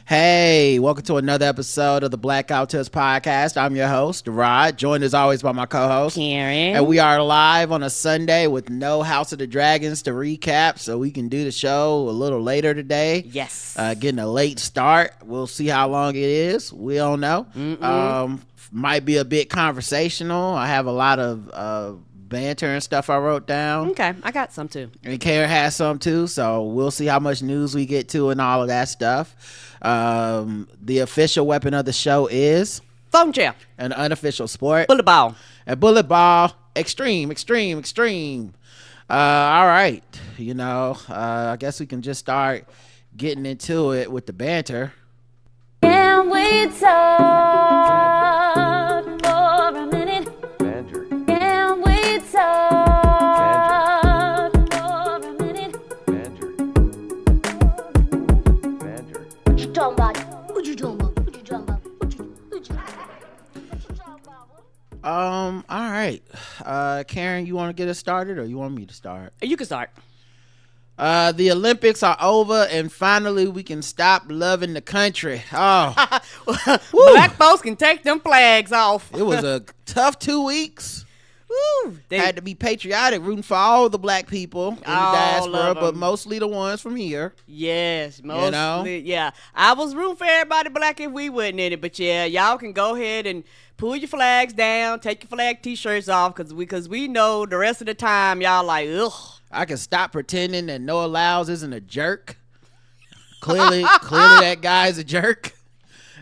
Hey, welcome to another episode of the Blackout Test Podcast. I'm your host, Rod, joined as always by my co-host, Karen. And we are live on a Sunday with no House of the Dragons to recap, so we can do the show a little later today. Yes. Getting a late start. We'll see how long it is. We don't know. Might be a bit conversational. I have a lot of banter and stuff I wrote down. Okay, I got some too. And Karen has some too, so we'll see how much news we get to and all of that stuff. The official weapon of the show is phone chair. An unofficial sport. Bullet ball. A bullet ball. Extreme. All right. I guess we can just start getting into it with the banter. Can we talk for a minute? Banter. Can we talk for a minute? Banter. Banter. What you talking about? What you talking about? All right. Karen, you want to get us started or you want me to start? You can start. The Olympics are over and finally we can stop loving the country. Oh, Black folks can take them flags off. it was a tough 2 weeks. Woo. Had to be patriotic, rooting for all the black people in the All diaspora, of but them. mostly the ones from here. Yes, mostly. know? Yeah, I was rooting for everybody black if we wasn't in it, but yeah, y'all can go ahead and pull your flags down, take your flag t-shirts off, because we know the rest of the time y'all like, ugh. I can stop pretending that Noah Lyles isn't a jerk. Clearly that guy's a jerk.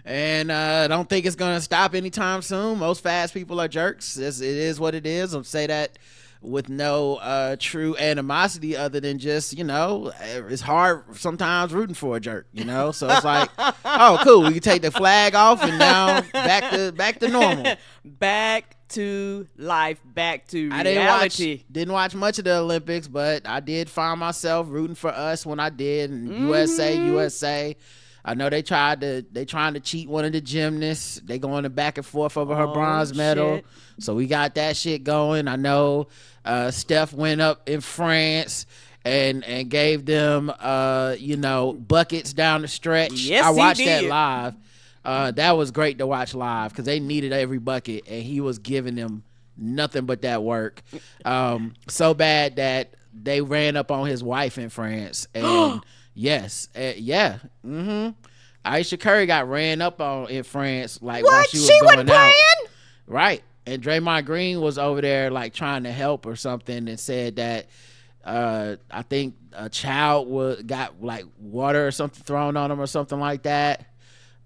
And I don't think it's going to stop anytime soon. Most fast people are jerks. It is what it is. I'll say that with no true animosity other than just, it's hard sometimes rooting for a jerk, So it's like, oh, cool. We can take the flag off and now back to normal. Back to life, back to I reality. didn't watch much of the Olympics, but I did find myself rooting for us when I did. And USA. I know they trying to cheat one of the gymnasts. They going back and forth over her bronze medal. Shit. So we got that shit going. I know Steph went up in France and gave them buckets down the stretch. Yes, I watched he that did. live. That was great to watch live because they needed every bucket and he was giving them nothing but that work. So bad that they ran up on his wife in France and yes, yeah. Aisha Curry got ran up on in France while she was going out. Right. And Draymond Green was over there trying to help or something and said that I think a child got water or something thrown on him or something like that.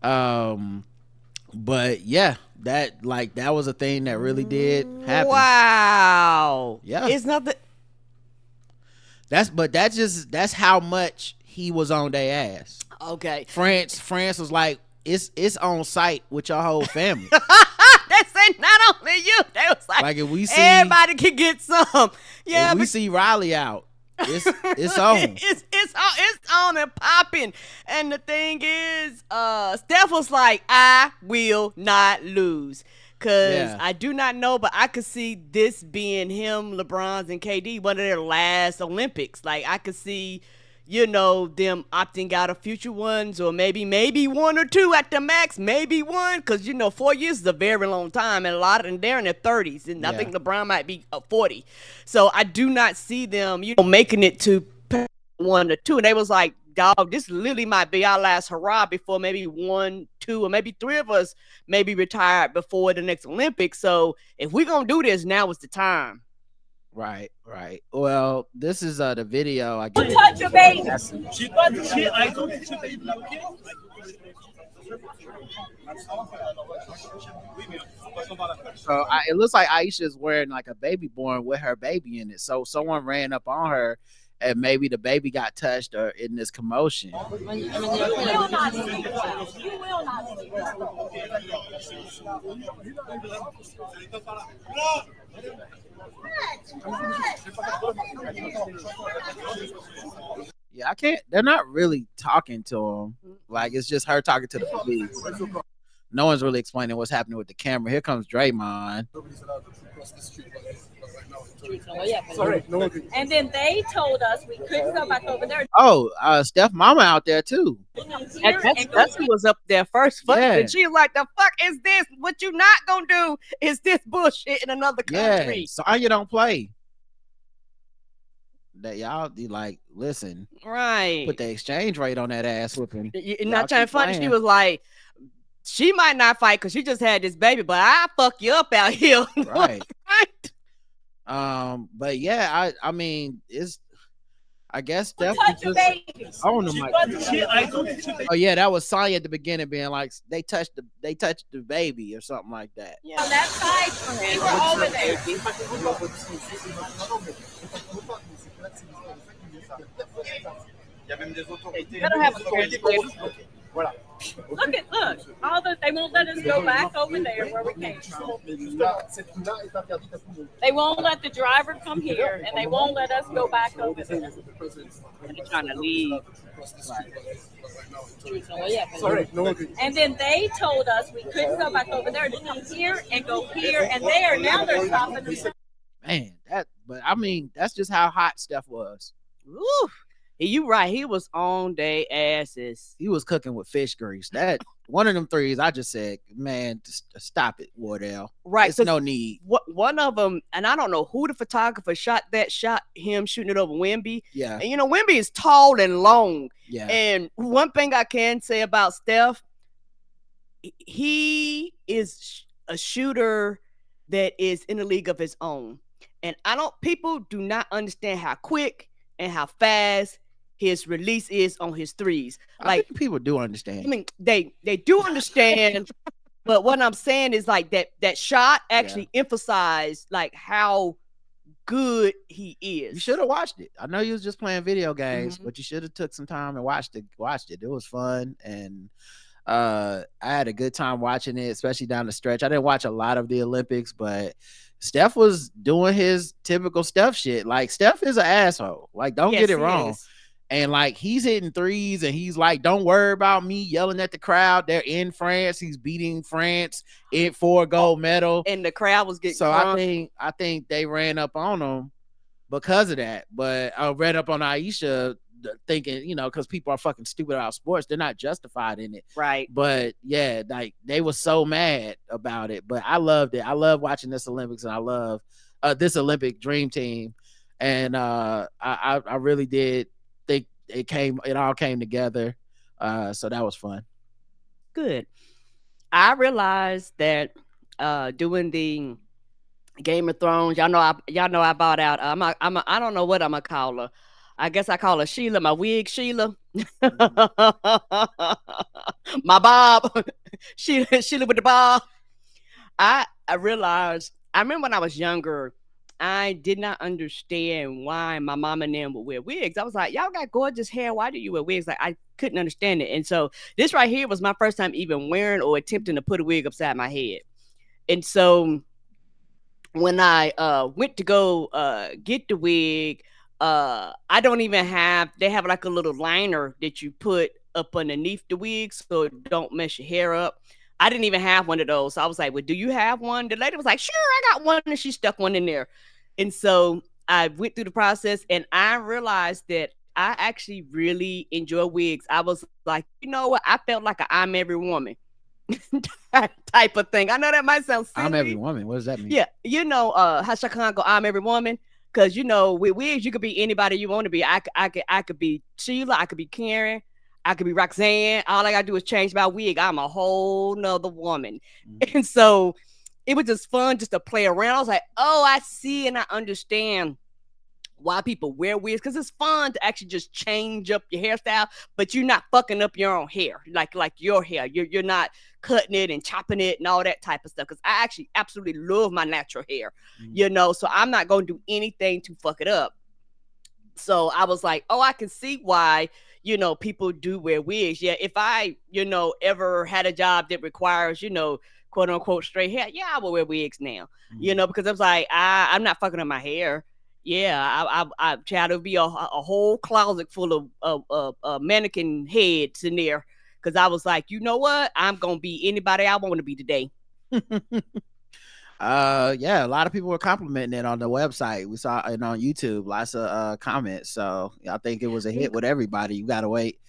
But yeah, that was a thing that really did happen. Wow. Yeah. It's not that. That's how much he was on their ass. Okay. France was like, it's on site with your whole family. They say not only you. They was like If we see everybody can get some. Yeah, if we but see Riley out, it's on. it's on and popping. And the thing is, Steph was like, I will not lose. Because Yeah. I do not know, but I could see this being him, LeBron's, and KD, one of their last Olympics. I could see, them opting out of future ones, or maybe one or two at the max, maybe one. Because, 4 years is a very long time, and a lot of them, they're in their 30s. And I think LeBron might be 40. So I do not see them, making it to 1 or 2. And they was like, dog, this literally might be our last hurrah before maybe 1, 2, or maybe 3 of us maybe retired before the next Olympics. So if we're going to do this, now is the time. Right. Well, this is the video. I guess. Touch your baby. J'ai pas touché, I don't touch your baby, okay? So it looks like Aisha is wearing a baby born with her baby in it. So someone ran up on her, and maybe the baby got touched or in this commotion. Yeah, I can't. They're not really talking to him. It's just her talking to the police. no one's really explaining what's happening with the camera. Here comes Draymond. Nobody's allowed to cross the street right now. Oh, yeah, Sorry, no one. and then they told us we couldn't go back over there. Oh, Steph Mama out there too. That's who was up there first. Yeah. And she was like, the fuck is this? What you not gonna do is this bullshit in another country. Yeah, Sonya don't play. That y'all be like, listen, Right. put the exchange rate on that ass whooping. Not trying to funny. She was like, she might not fight because she just had this baby, but I fuck you up out here. Right. Right. But yeah, I mean, it's, I guess Steph Touch the just baby. on them like, oh yeah, that was Sonya at the beginning being like, they touched the baby or something like that. Yeah. On that side, we were over there. Better have a Voilà. Look, all they won't let us go back over there where we came from. They won't let the driver come here, and they won't let us go back over there. They're trying to leave. Oh, yeah, Sorry, no one. and then they told us we couldn't go back over there to come here and go here and there. Now they're stopping us. Man, but I mean, that's just how hot Steph was. Ooh. You right. He was on their asses. He was cooking with fish grease. That one of them threes, I just said, man, just stop it, Wardell. Right. It's no need. One of them, and I don't know who the photographer shot him shooting it over Wemby. Yeah. And Wemby is tall and long. Yeah. And one thing I can say about Steph, he is a shooter that is in a league of his own. And people do not understand how quick and how fast his release is on his threes. I think people do understand. I mean, they do understand, but what I'm saying is like that shot actually emphasized like how good he is. You should have watched it. I know you was just playing video games, but you should have took some time and watched it. It was fun, and I had a good time watching it, especially down the stretch. I didn't watch a lot of the Olympics, but Steph was doing his typical Steph shit. Like, Steph is an asshole. Like, don't get it wrong. And like, he's hitting threes and he's like, don't worry about me, yelling at the crowd. They're in France. He's beating France for a gold medal. And the crowd was getting drunk. I think they ran up on him because of that. But I ran up on Aisha thinking, because people are fucking stupid about sports. They're not justified in it. Right. But yeah, like, they were so mad about it. But I loved it. I love watching this Olympics, and I love this Olympic dream team. And I really did think it all came together. So that was fun. Good. I realized that doing the Game of Thrones, y'all know I bought out. I don't know what I'm gonna call her. I guess I call her Sheila, my wig Sheila. My bob. Sheila with the bob. I realized, I remember when I was younger, I did not understand why my mom and them would wear wigs. I was like, y'all got gorgeous hair. Why do you wear wigs? Like, I couldn't understand it. And so this right here was my first time even wearing or attempting to put a wig upside my head. And so when I went to go get the wig, I don't even they have like a little liner that you put up underneath the wig so it don't mess your hair up. I didn't even have one of those. So I was like, well, do you have one? The lady was like, sure, I got one. And she stuck one in there. And so I went through the process and I realized that I actually really enjoy wigs. I was like, you know what? I felt like I'm every woman type of thing. I know that might sound silly. I'm every woman. What does that mean? Yeah. How Shakan go, I'm every woman. Because, with wigs, you could be anybody you want to be. I could be Sheila. I could be Karen. I could be Roxanne. All I got to do is change my wig. I'm a whole nother woman. Mm-hmm. And so it was just fun just to play around. I was like, oh, I see and I understand why people wear wigs, because it's fun to actually just change up your hairstyle, but you're not fucking up your own hair, like your hair. You're not cutting it and chopping it and all that type of stuff, because I actually absolutely love my natural hair, so I'm not going to do anything to fuck it up. So I was like, oh, I can see why, people do wear wigs. Yeah, if I, ever had a job that requires, quote unquote straight hair, yeah, I will wear wigs now, because I was like, I'm not fucking up my hair. Yeah, I try to be a whole closet full of mannequin heads in there, because I was like, you know what? I'm gonna be anybody I want to be today. Yeah, a lot of people were complimenting it on the website. We saw it on YouTube, lots of comments. So I think it was a hit with everybody. You gotta wait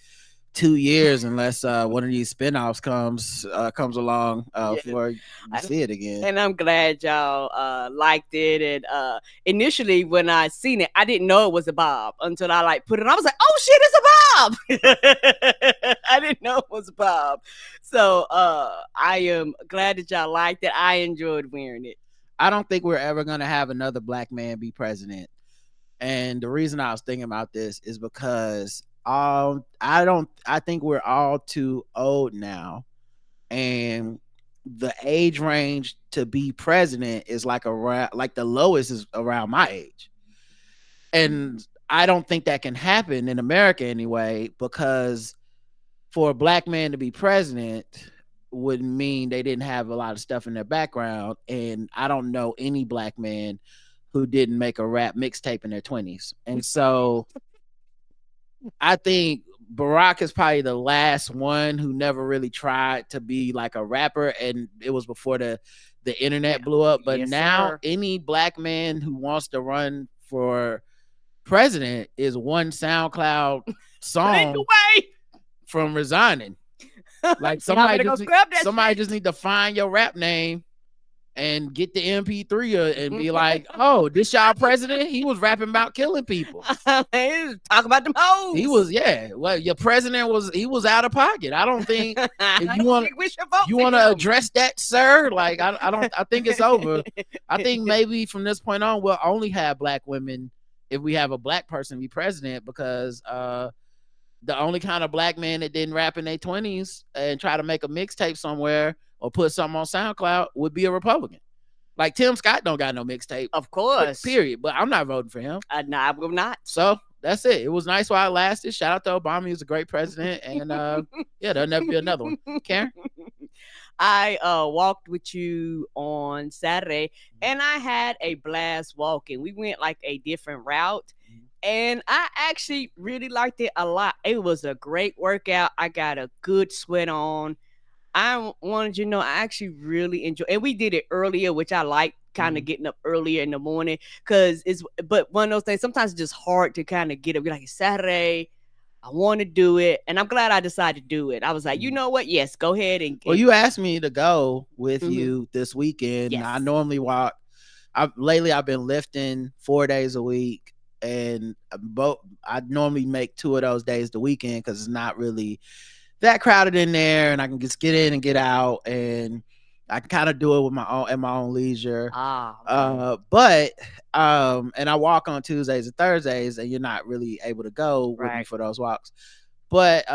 2 years unless one of these spinoffs comes along for you to see it again. And I'm glad y'all liked it. And initially when I seen it, I didn't know it was a bob until I like put it on. I was like, oh shit, it's a bob. I didn't know it was a bob. So I am glad that y'all liked it. I enjoyed wearing it. I don't think we're ever gonna have another black man be president. And the reason I was thinking about this is because I think we're all too old now, and the age range to be president is like the lowest is around my age, and I don't think that can happen in America anyway, because for a black man to be president would mean they didn't have a lot of stuff in their background, and I don't know any black man who didn't make a rap mixtape in their 20s. And so I think Barack is probably the last one who never really tried to be like a rapper, and it was before the internet blew up. But now any black man who wants to run for president is one SoundCloud song from resigning. Like somebody just need to find your rap name and get the MP3 and be like, oh, this y'all president? He was rapping about killing people. He was talking about them hoes. He was, well, your president was out of pocket. I don't think if you want to address that, sir. Like I think it's over. I think maybe from this point on we'll only have black women if we have a black person be president, because the only kind of black man that didn't rap in their 20s and try to make a mixtape somewhere or put something on SoundCloud would be a Republican. Like Tim Scott don't got no mixtape. Of course. Period. But I'm not voting for him. No, I will not. So that's it. It was nice while it lasted. Shout out to Obama. He was a great president. And there'll never be another one. Karen? I walked with you on Saturday and I had a blast walking. We went like a different route. And I actually really liked it a lot. It was a great workout. I got a good sweat on. I wanted you to know I actually really enjoyed, and we did it earlier, which I like, kind of getting up earlier in the morning, but one of those things, sometimes it's just hard to kind of get up. You're like, it's Saturday, I want to do it, and I'm glad I decided to do it. I was like, you know what? Yes, go ahead and. Well, you asked me to go with you this weekend. Yes. I normally walk. Lately, I've been lifting 4 days a week. And I normally make 2 of those days the weekend because it's not really that crowded in there, and I can just get in and get out, and I can kind of do it with at my own leisure. But and I walk on Tuesdays and Thursdays, and you're not really able to go with me for those walks. But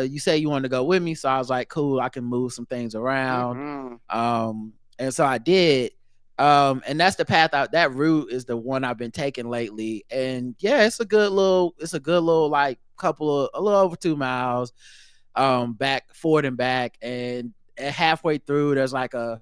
you say you wanted to go with me, so I was like, cool, I can move some things around. And so I did. And that's the path out. That route is the one I've been taking lately, and it's a good little like a little over 2 miles, back forward and back, and halfway through there's like a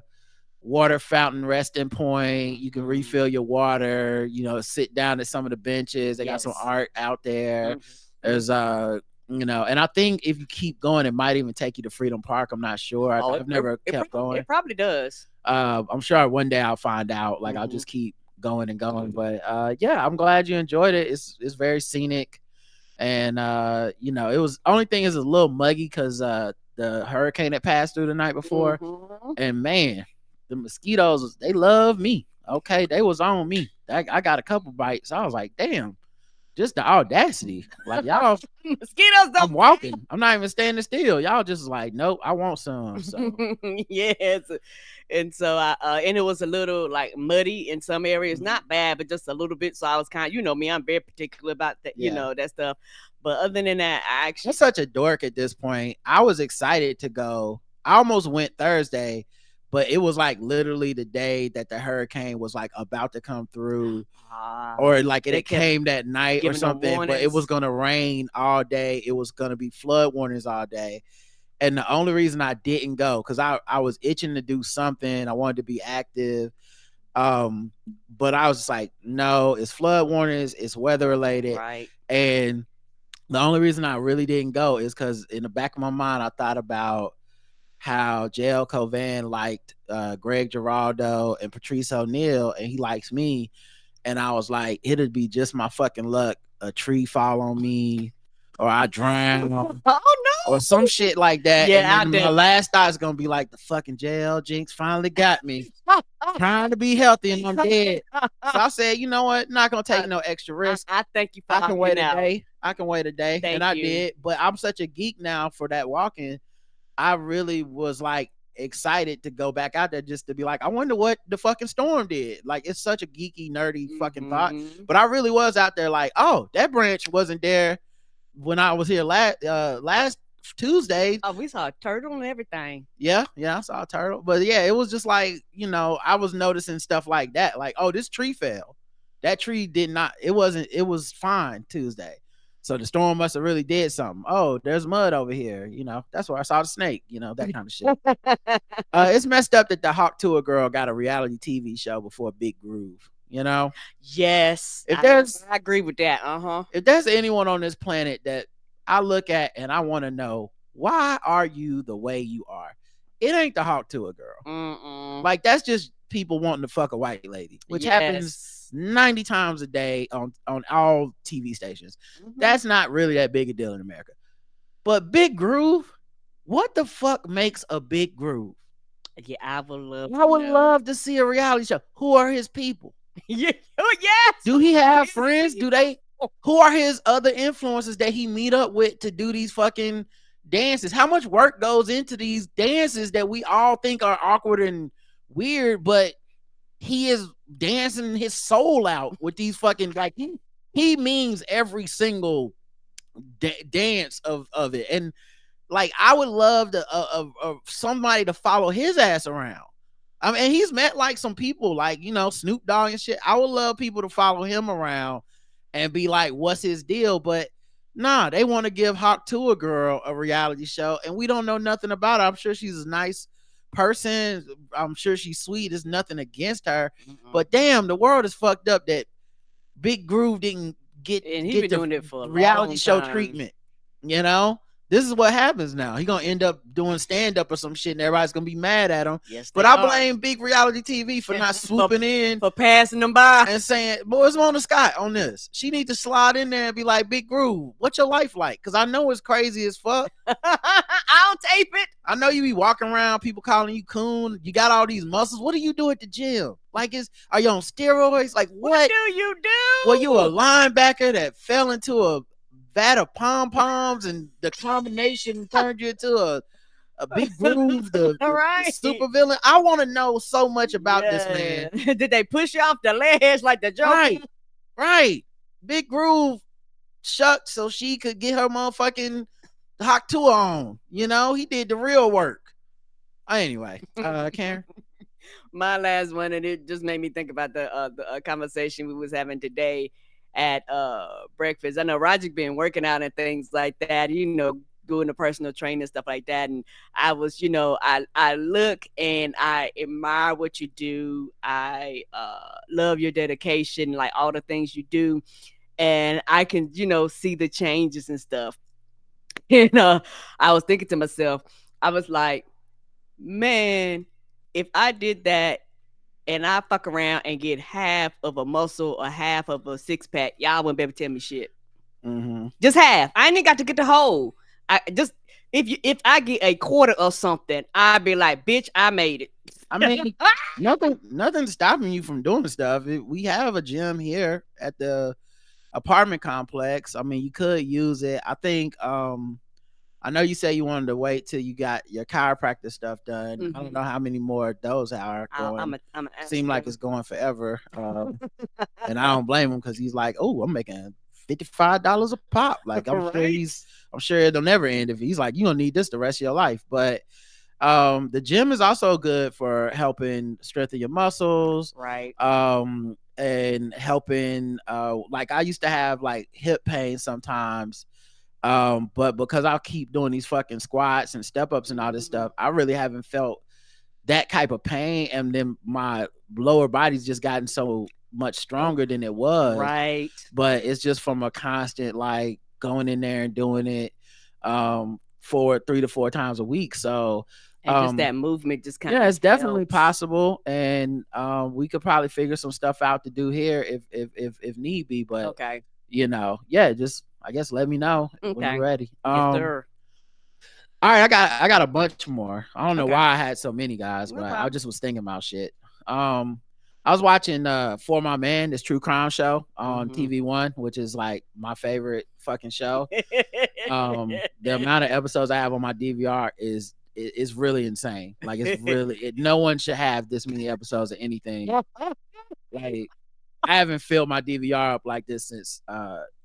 water fountain resting point. You can refill your water, sit down at some of the benches. They got some art out there. There's and I think if you keep going, it might even take you to Freedom Park. I'm not sure. I've never kept going. It probably does. I'm sure one day I'll find out. Like I'll just keep going and going. But I'm glad you enjoyed it. It's very scenic, and it was only thing is a little muggy because the hurricane that passed through the night before, and man, the mosquitoes, they love me. Okay, they was on me. I got a couple bites. I was like, damn. Just the audacity, like y'all mosquitoes. I'm walking. I'm not even standing still. Y'all just like, nope. I want some. So. Yes, and so and it was a little like muddy in some areas, not bad, but just a little bit. So I was kind of, me, I'm very particular about that, that stuff. But other than that, I'm such a dork at this point. I was excited to go. I almost went Thursday, but it was like literally the day that the hurricane was like about to come through, or like it came that night or something, but it was going to rain all day. It was going to be flood warnings all day. And the only reason I didn't go, because I was itching to do something. I wanted to be active. But I was just like, no, it's flood warnings. It's weather related. Right. And The only reason I really didn't go is because in the back of my mind, I thought about how JL Covan liked Greg Giraldo and Patrice O'Neal, and he likes me. And I was like, it'd be just my fucking luck. A tree fall on me, or I drown, Oh no. or some shit like that. Yeah, and then my last thought is gonna be like, the fucking JL Jinx finally got me. Trying to be healthy and I'm dead. So I said, you know what? Not gonna take no extra risk. I thank you for I can wait a out. day. I can wait a day. Thank and I you. did. But I'm such a geek now for that walking. I really was like excited to go back out there just to be like, I wonder what the fucking storm did. Like, it's such a geeky, nerdy fucking thought. But I really was out there like, oh, that branch wasn't there when I was here last Tuesday. Oh, we saw a turtle and everything. Yeah, I saw a turtle. But yeah, it was just like, I was noticing stuff like that. Like, oh, this tree fell. That tree did not, it was fine Tuesday. So the storm must have really did something. Oh, there's mud over here. That's where I saw the snake, that kind of shit. It's messed up that the Hawk Tour girl got a reality TV show before Big Groove, Yes. I agree with that. If there's anyone on this planet that I look at and I want to know, why are you the way you are? It ain't the Hawk Tour girl. Like, that's just people wanting to fuck a white lady, which happens 90 times a day on all TV stations. That's not really that big a deal in America. But Big Groove, what the fuck makes a Big Groove? Yeah, I would love to see a reality show. Who are his people? Yes. Do he have friends? Who are his other influences that he meet up with to do these fucking dances? How much work goes into these dances that we all think are awkward and weird, but he is dancing his soul out with these fucking, like, he means every single dance of it. And like, I would love to somebody to follow his ass around. I mean, he's met like some people like, Snoop Dogg and shit. I would love people to follow him around and be like, what's his deal? But nah, they want to give Hawk Tour girl a reality show, and we don't know nothing about her. I'm sure she's a nice person. I'm sure she's sweet. There's nothing against her. But damn, the world is fucked up that Big Groove didn't get been doing it for a reality long show time. treatment. This is what happens now. He's gonna end up doing stand-up or some shit, and everybody's gonna be mad at him. Yes, but I blame Big Reality TV for not swooping in, for passing them by and saying, "Boys, Mona Scott on this. She needs to slide in there and be like, Big Groove, what's your life like? Because I know it's crazy as fuck. I'll tape it. I know you be walking around, people calling you coon. You got all these muscles. What do you do at the gym? Like, are you on steroids? Like, what do you do? Well, you a linebacker that fell into a vat of pom-poms, and the combination turned you into a Big Groove, the super villain. I want to know so much about this man. Did they push you off the ledge like the Joker? Right. Big Groove shucked so she could get her motherfucking Hawk Tour on. He did the real work. Anyway, Karen. My last one, and it just made me think about the conversation we was having today at breakfast. I know Roger been working out and things like that, doing the personal training, stuff like that. And I was, I look and I admire what you do. I love your dedication, like all the things you do. And I can, see the changes and stuff. And I was thinking to myself, I was like, man, if I did that and I fuck around and get half of a muscle or half of a six pack, y'all wouldn't be able to tell me shit. Just half. I ain't even got to get the whole. If I get a quarter of something, I'd be like, bitch, I made it. I mean, nothing's stopping you from doing stuff. We have a gym here at the apartment complex. I mean, you could use it. I think I know you say you wanted to wait till you got your chiropractor stuff done. I don't know how many more of those are going. Seem like it's going forever. And I don't blame him, because he's like, oh, I'm making $55 a pop. Like, I'm sure it'll never end. If he's like, you don't need this the rest of your life. But the gym is also good for helping strengthen your muscles. Right. And helping, like, I used to have like hip pain sometimes. But because I keep doing these fucking squats and step ups and all this stuff, I really haven't felt that type of pain. And then my lower body's just gotten so much stronger than it was. Right. But it's just from a constant like going in there and doing it for 3 to 4 times a week. So And just that movement just kind of yeah, it's definitely helps. possible, and we could probably figure some stuff out to do here if need be. But Okay. yeah, just I guess let me know when Okay. you're ready. Yes, sir. All right, I got a bunch more. I don't know Okay. why I had so many, guys, No but I problem. just was thinking about shit. I was watching For My Man, this true crime show on Mhm. TV1, which is like my favorite fucking show. The amount of episodes I have on my DVR is really insane. Like it's really no one should have this many episodes of anything. Like I haven't filled my DVR up like this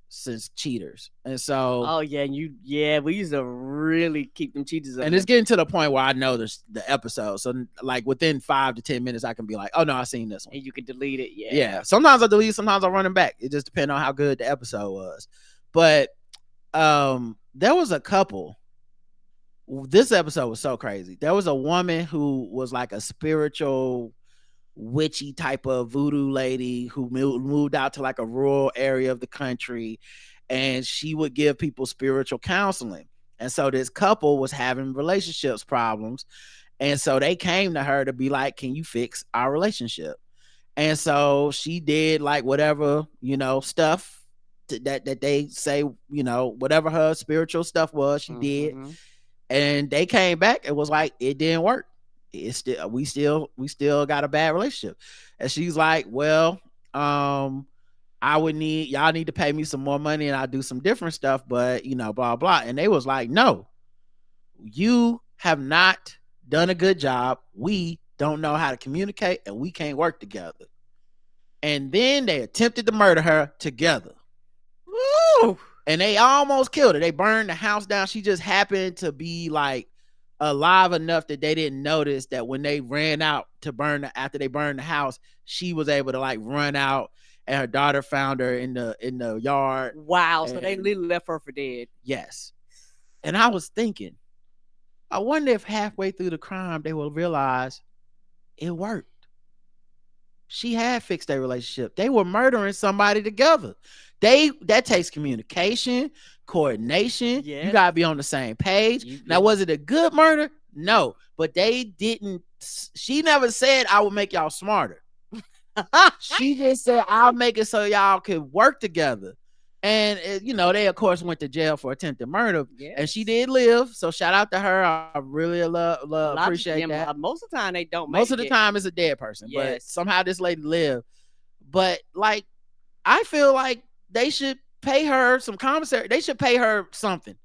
since Cheaters. And so Oh yeah, we used to really keep them cheaters up. and it's getting to the point where I know the episode. So like within 5 to 10 minutes I can be like, "Oh no, I seen this one." and you can delete it. Yeah. Yeah. Sometimes I delete, sometimes I run them back. It just depends on how good the episode was. But there was a couple. This episode was so crazy. There was a woman who was like a spiritual witchy type of voodoo lady who moved out to like a rural area of the country, and she would give people spiritual counseling. And so this couple was having relationships problems, and so they came to her to be like, "Can you fix our relationship?" And so she did like whatever stuff that they say, whatever her spiritual stuff was, she did. Mhm. And they came back and was like, it didn't work. It's still we still got a bad relationship. And she's like, well, y'all need to pay me some more money and I'll do some different stuff, but blah blah. And they was like, no, you have not done a good job. We don't know how to communicate and we can't work together. And then they attempted to murder her together. Woo! And they almost killed her. They burned the house down. She just happened to be like alive enough that they didn't notice that when they ran out to after they burned the house, she was able to like run out, and her daughter found her in the yard. Wow. So they literally left her for dead. Yes. And I was thinking, I wonder if halfway through the crime they will realize it worked. She had fixed their relationship. They were murdering somebody together. That takes communication, coordination. Yes. You gotta be on the same page. Now, was it a good murder? No, but they didn't. She never said I would make y'all smarter. She just said I'll make it so y'all could work together. And they of course went to jail for attempted murder, and she did live. So shout out to her. I really appreciate that. Most of the time they don't. Most of the time it's a dead person, but somehow this lady lived. But like, I feel like they should pay her some commissary. They should pay her something.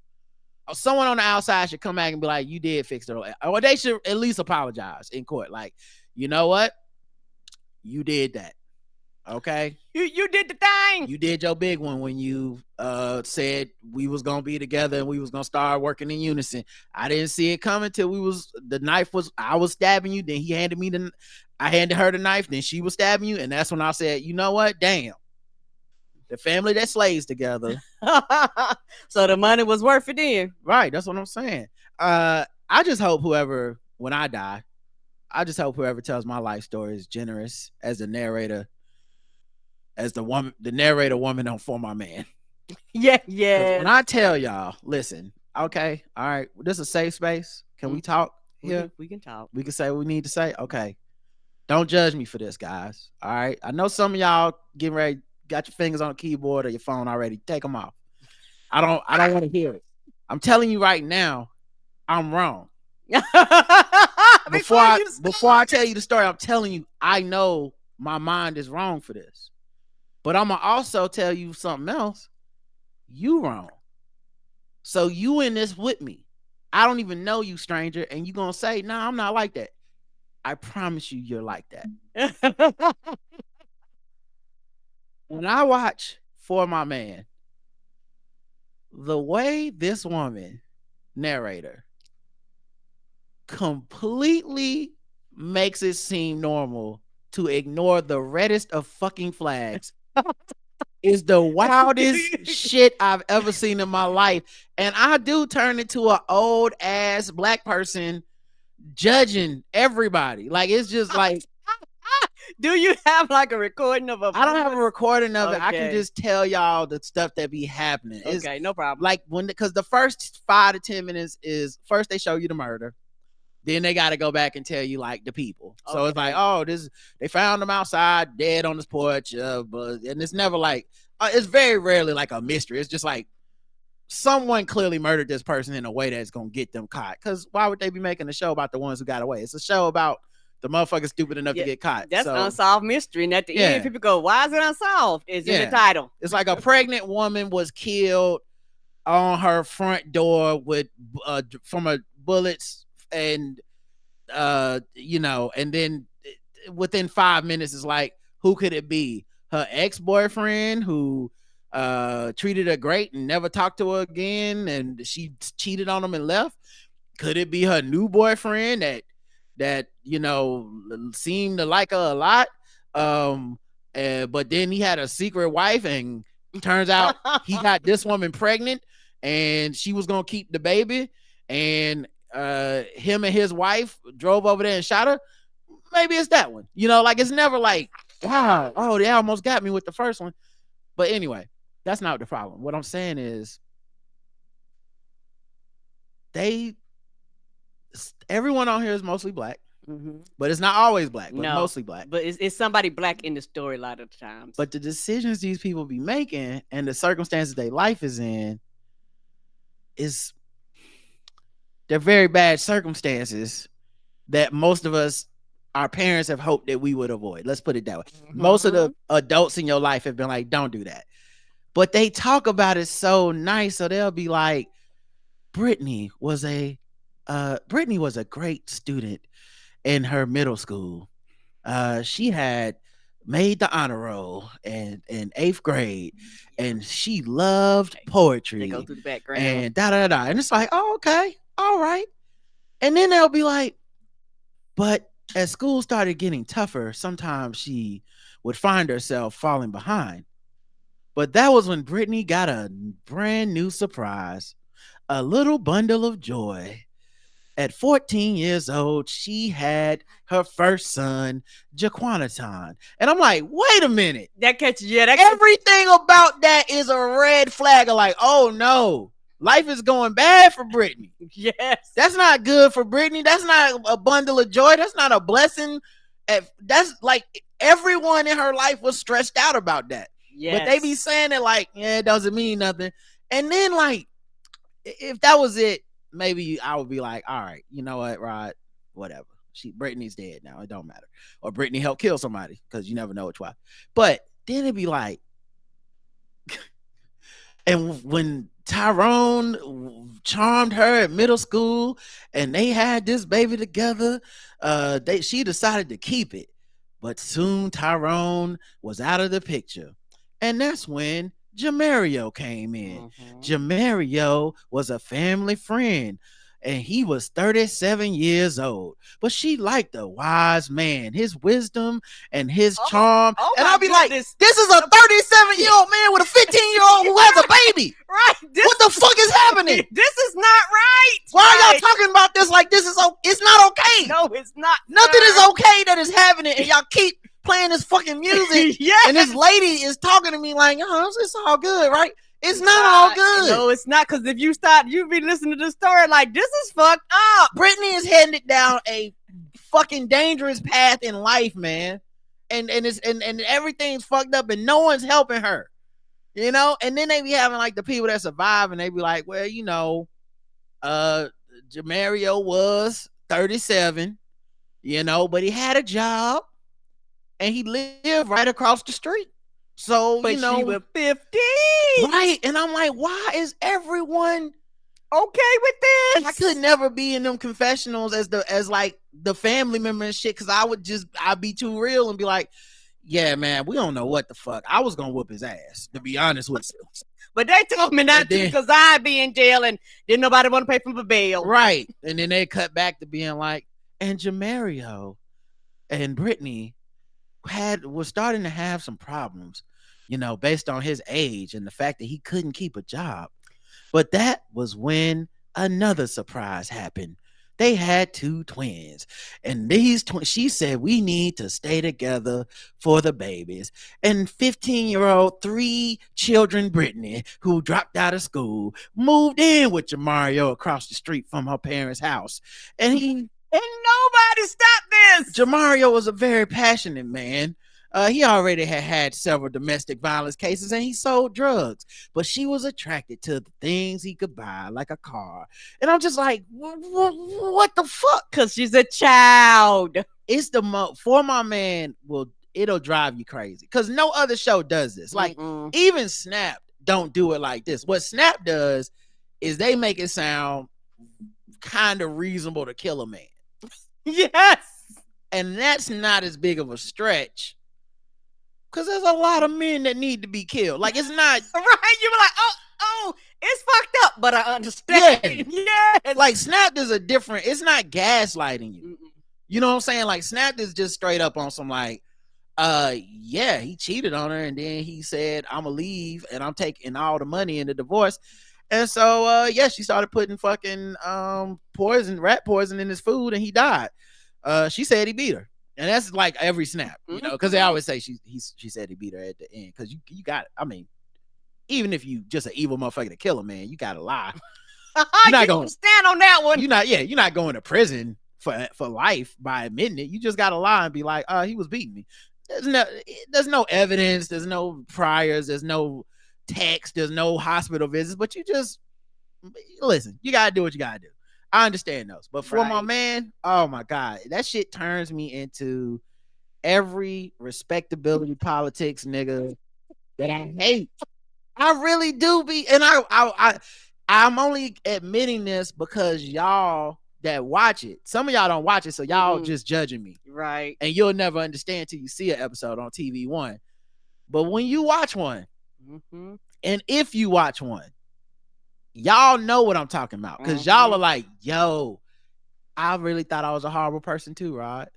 Someone on the outside should come back and be like, you did fix her. Or they should at least apologize in court. Like, you know what? You did that. Okay? You did the thing. You did your big one when you said we was going to be together and we was going to start working in unison. I didn't see it coming till I was stabbing you. Then I handed her the knife. Then she was stabbing you. And that's when I said, you know what? Damn. The family that slays together. So the money was worth it then. Right. That's what I'm saying. I just hope when I die, I just hope whoever tells my life story is generous as the narrator, as the narrator woman on For My Man. Yeah. When I tell y'all, listen, okay, all right, this is a safe space. Can we talk here? We can talk. We can say what we need to say. Okay. Don't judge me for this, guys. All right. I know some of y'all getting ready, got your fingers on the keyboard or your phone already. Take them off. I don't want to hear it. I'm telling you right now, I'm wrong. Before I tell you the story, I'm telling you, I know my mind is wrong for this. But I'm going to also tell you something else. You wrong. So you in this with me. I don't even know you, stranger, and you going to say, nah, I'm not like that. I promise you you're like that. When I watch For My Man, the way this woman, narrator, completely makes it seem normal to ignore the reddest of fucking flags is the wildest shit I've ever seen in my life. And I do turn into an old ass black person judging everybody. Like, it's just like, Do you have like a recording of a? I don't have a recording of it. I can Okay. just tell y'all the stuff that be happening. It's Okay, no problem. like because the first 5 to 10 minutes is first they show you the murder. Then they got to go back and tell you like the people. So it's like, oh, they found him outside dead on his porch. And it's never like, it's very rarely like a mystery. It's just like someone clearly murdered this person in a way that's going to get them caught. Because why would they be making a show about the ones who got away? It's a show about the motherfuckers stupid enough to get caught. That's so, unsolved mystery. And at the end, people go, why is it unsolved? It's in the title. It's like a pregnant woman was killed on her front door with from a bullets. And and then within 5 minutes it's like, who could it be? Her ex-boyfriend who treated her great and never talked to her again, and she cheated on him and left? Could it be her new boyfriend that seemed to like her a lot, but then he had a secret wife, and turns out he got this woman pregnant and she was gonna keep the baby, and him and his wife drove over there and shot her? Maybe it's that one. Like it's never like, wow, oh, they almost got me with the first one. But anyway, that's not the problem. What I'm saying is everyone on here is mostly black, but it's not always black, but mostly black. But it's somebody black in the story a lot of the times. But the decisions these people be making and the circumstances their life is in they're very bad circumstances that most of us, our parents, have hoped that we would avoid. Let's put it that way. Most of the adults in your life have been like, don't do that. But they talk about it so nice. So they'll be like, Brittany was a great student in her middle school. She had made the honor roll in 8th grade, and she loved poetry. They go through the background and da-da-da. And it's like, oh, okay, all right. And then they'll be like, but as school started getting tougher, sometimes she would find herself falling behind. But that was when Brittany got a brand new surprise, a little bundle of joy. At 14 years old, she had her first son, Jaquanaton. And I'm like, wait a minute. That catches you. Everything about that is a red flag of like, oh no, life is going bad for Brittany. Yes. That's not good for Brittany. That's not a bundle of joy. That's not a blessing. That's like everyone in her life was stressed out about that. Yes. But they be saying it like, yeah, it doesn't mean nothing. And then like, if that was it, maybe I would be like, all right, you know what, Rod, whatever. Brittany's dead now. It don't matter. Or Brittany helped kill somebody, because you never know which one. But then it'd be like, and when Tyrone charmed her at middle school and they had this baby together, she decided to keep it. But soon Tyrone was out of the picture. And that's when Jamario came in. Jamario was a family friend, and he was 37 years old. But she liked the wise man, his wisdom and his charm. And I'll be like, this is a 37-year-old man with a 15-year-old who has a baby. Right. What the fuck is happening? This is not right. Why are y'all talking about this like this is it's not okay? No, it's not. Nothing is okay that is happening, and y'all keep playing this fucking music. Yes. And this lady is talking to me like, oh, it's all good, right? It's not all good. No, it's not, because if you be listening to the story like, this is fucked up. Brittany is headed down a fucking dangerous path in life, man. And everything's fucked up and no one's helping her. And then they be having like the people that survive, and they be like, well, Jamario was 37, but he had a job and he lived right across the street. So, but she was 15. Right. And I'm like, why is everyone okay with this? I could never be in them confessionals as like the family member and shit, because I'd be too real and be like, yeah, man, we don't know what the fuck. I was gonna whoop his ass, to be honest with you. But they told me not to, because I'd be in jail and didn't nobody want to pay for my bail. Right. And then they cut back to being like, and Jamario and Brittany was starting to have some problems, based on his age and the fact that he couldn't keep a job. But that was when another surprise happened. They had 2 twins, and these she said we need to stay together for the babies. And 15-year-old 3 children Brittany, who dropped out of school, moved in with Jamario across the street from her parents' house. And nobody stopped this. Jamario was a very passionate man. He already had several domestic violence cases, and he sold drugs. But she was attracted to the things he could buy, like a car. And I'm just like, what the fuck? Because she's a child. It's the For My Man it'll drive you crazy because no other show does this. Like even Snap don't do it like this. What Snap does is they make it sound kind of reasonable to kill a man. Yes. And that's not as big of a stretch because there's a lot of men that need to be killed. Like, it's not right. You were like, oh, it's fucked up, but I understand. Yeah. Like, Snap is it's not gaslighting you. You know what I'm saying? Like, Snap is just straight up on some like, yeah, he cheated on her, and then he said, I'ma leave and I'm taking all the money in the divorce. And so yeah, she started putting fucking rat poison in his food, and he died. She said he beat her. And that's like every Snap, you know, because they always say she said he beat her at the end. Because you got, I mean, even if you just an evil motherfucker to kill a man, you gotta lie. You're not gonna stand on that one. You're not going to prison for life by admitting it. You just gotta lie and be like, he was beating me. There's no evidence, there's no priors, there's no text, there's no hospital visits, but you just listen, you gotta do what you gotta do. I understand those, but For My Man, oh my God, that shit turns me into every respectability politics nigga that I hate. I really do be, and I'm only admitting this because y'all that watch it, some of y'all don't watch it, so y'all just judging me, right? And you'll never understand till you see an episode on TV One. But when you watch one, and if you watch one, y'all know what I'm talking about because y'all are like, yo, I really thought I was a horrible person too, Rod.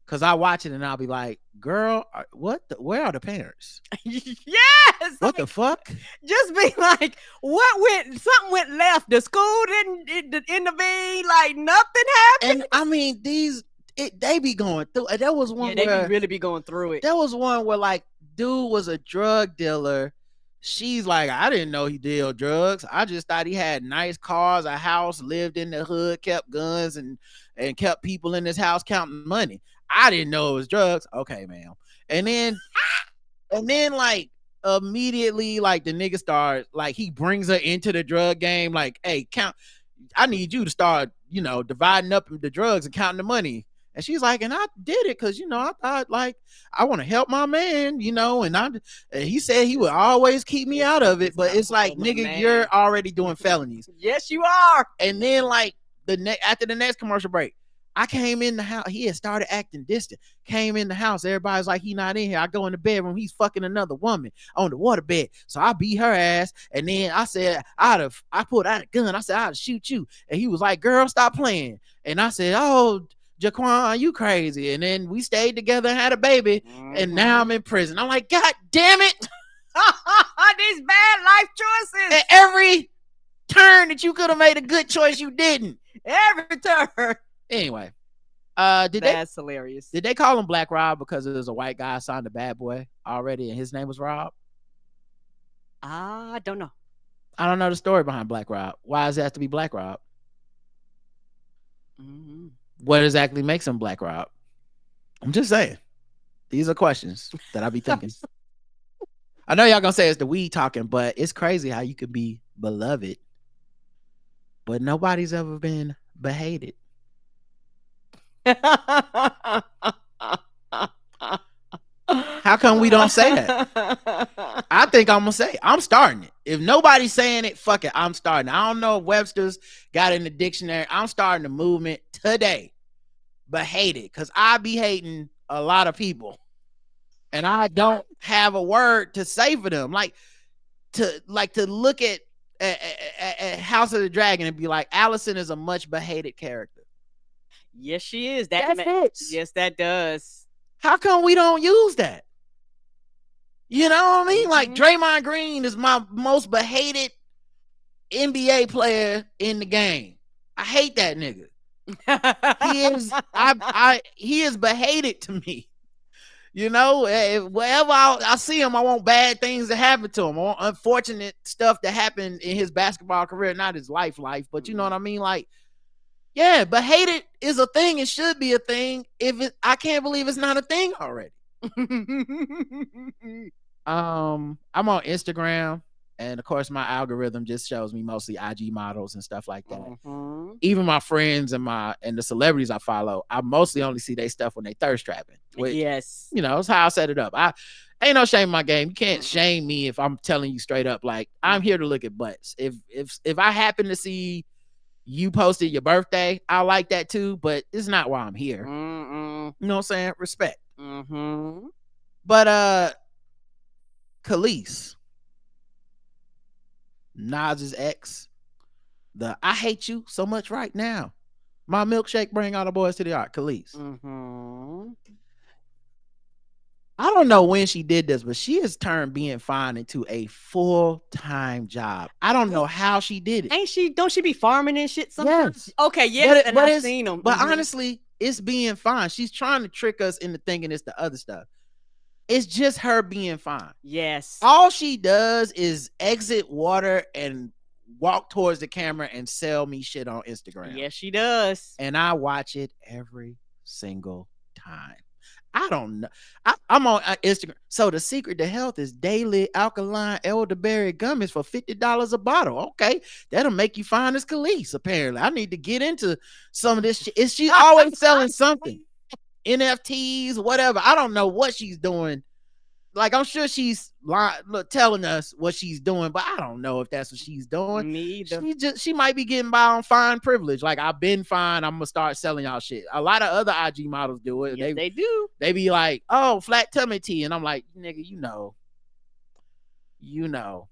Because I watch it and I'll be like, girl, where are the parents? Yes. What the fuck? Just be like, something went left. The school didn't intervene. Like nothing happened. And I mean, they be going through. There was one they really be going through it. There was one where like dude was a drug dealer. She's like, I didn't know he dealt drugs. I just thought he had nice cars, a house, lived in the hood, kept guns, and kept people in his house counting money. I didn't know it was drugs. Okay, ma'am. And then like immediately, like the nigga starts, like he brings her into the drug game. Like, hey, I need you to start, dividing up the drugs and counting the money. And she's like, and I did it because, I thought like I want to help my man, and he said he would always keep me out of it. But it's like, nigga, you're already doing felonies. Yes, you are. And then like after the next commercial break, I came in the house. He had started acting distant. Came in the house. Everybody's like, he not in here. I go in the bedroom. He's fucking another woman on the waterbed. So I beat her ass. And then I said, I pulled out a gun. I said, I'd shoot you. And he was like, girl, stop playing. And I said, oh, Jaquan, you crazy. And then we stayed together and had a baby. And now I'm in prison. I'm like, God damn it. These bad life choices. At every turn that you could have made a good choice, you didn't. Every turn. Anyway, that's hilarious. Did they call him Black Rob because there's a white guy signed a Bad Boy already and his name was Rob? I don't know. I don't know the story behind Black Rob. Why does it have to be Black Rob? What exactly makes him Black Rob? I'm just saying. These are questions that I be thinking. I know y'all gonna say it's the weed talking, but it's crazy how you could be beloved, but nobody's ever been behated. How come we don't say that? I think I'm gonna say it. I'm starting it. If nobody's saying it, fuck it, I'm starting. I don't know if Webster's got it in the dictionary. I'm starting the movement today. Behated, because I be hating a lot of people, and I don't have a word to say for them. Like to look at House of the Dragon and be like, Allison is a much behated character. Yes, she is. That fits. Yes, that does. How come we don't use that? You know what I mean? Like Draymond Green is my most behated NBA player in the game. I hate that nigga. He is behated to me. You know, wherever I see him, I want bad things to happen to him. I want unfortunate stuff to happen in his basketball career, not his life, but you know what I mean? Like, yeah, behated is a thing. It should be a thing. I can't believe it's not a thing already. I'm on Instagram, and of course, my algorithm just shows me mostly IG models and stuff like that. Even my friends and the celebrities I follow, I mostly only see their stuff when they thirst trapping. Which, yes, you know, it's how I set it up. I ain't no shame in my game. You can't shame me if I'm telling you straight up, like, I'm here to look at butts. If I happen to see you posted your birthday, I like that too, but it's not why I'm here. You know what I'm saying? Respect. But Kelis, Nas's ex, I hate you so much right now. My milkshake bring all the boys to the art. Kelis. I don't know when she did this, but she has turned being fine into a full-time job. I don't know how she did it. Ain't she? Don't she be farming and shit sometimes? Yes. Okay, yes, and I've seen them. But honestly, it's being fine. She's trying to trick us into thinking it's the other stuff. It's just her being fine. Yes. All she does is exit water and walk towards the camera and sell me shit on Instagram. Yes, she does. And I watch it every single time. I don't know. I'm on Instagram. So the secret to health is daily alkaline elderberry gummies for $50 a bottle. Okay, that'll make you fine as Kelis. Apparently, I need to get into some of this shit. Is she always selling something? NFTs, whatever. I don't know what she's doing. Like, I'm sure she's telling us what she's doing, but I don't know if that's what she's doing. Me either. She might be getting by on fine privilege. Like, I've been fine. I'm gonna start selling y'all shit. A lot of other IG models do it. Yes, they do. They be like, oh, flat tummy tea, and I'm like, nigga, you know,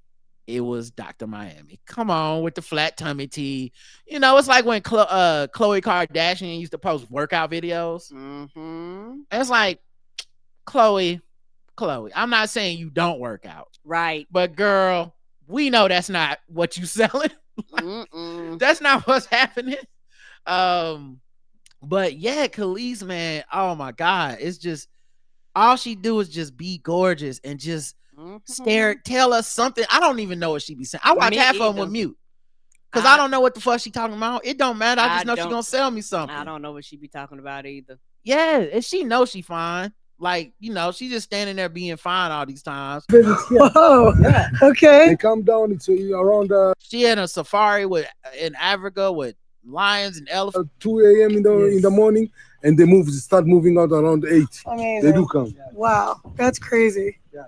it was Dr. Miami. Come on with the flat tummy tea. You know, it's like when Khloe Kardashian used to post workout videos. And it's like, Khloe, I'm not saying you don't work out. Right. But girl, we know that's not what you selling. That's not what's happening. But yeah, Kelis, man, oh my God. It's just, all she do is just be gorgeous and just tell us something. I don't even know what she be saying. I watch half of them with mute. Because I don't know what the fuck she talking about. It don't matter. I just know she gonna sell me something. I don't know what she be talking about either. Yeah, and she knows she fine. Like, you know, she's just standing there being fine all these times. Whoa. Yeah. Okay. They come down. It's around. She had a safari in Africa with lions and elephants. 2 a.m. in the morning, and they start moving out around 8. Amazing. They do come. Wow, that's crazy. Yeah.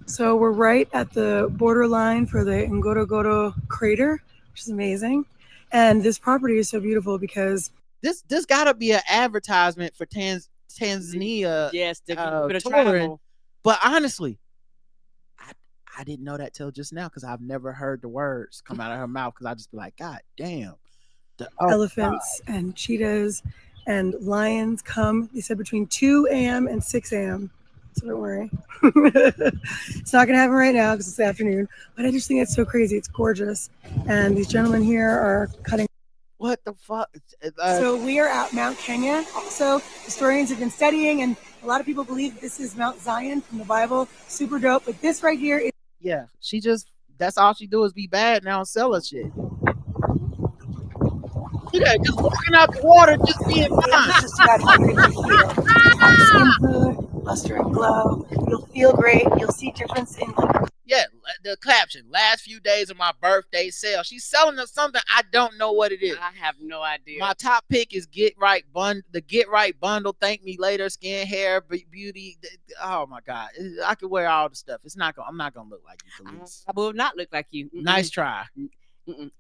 So we're right at the borderline for the Ngorongoro crater, which is amazing. And this property is so beautiful because this gotta be an advertisement for Tanzania. Yes, touring. But honestly, I didn't know that till just now because I've never heard the words come out of her mouth, because I just be like, God damn. Elephants and cheetahs and lions come, they said, between 2 a.m. and 6 a.m. So don't worry. It's not going to happen right now because it's the afternoon. But I just think it's so crazy. It's gorgeous. And these gentlemen here are cutting. What the fuck? So we are at Mount Kenya. Also, historians have been studying, and a lot of people believe this is Mount Zion from the Bible. Super dope. But this right here is. Yeah, that's all she do is be bad now and sell us shit. Yeah, just walking out the water, just being Skin food, luster and glow. You'll feel great. You'll see difference in Yeah, the caption, last few days of my birthday sale. She's selling us something. I don't know what it is. I have no idea. My top pick is the Get Right bundle. Thank me later. Skin, hair, beauty. Oh my God, I could wear all the stuff. I'm not gonna look like you, Kelis. I will not look like you. Nice try.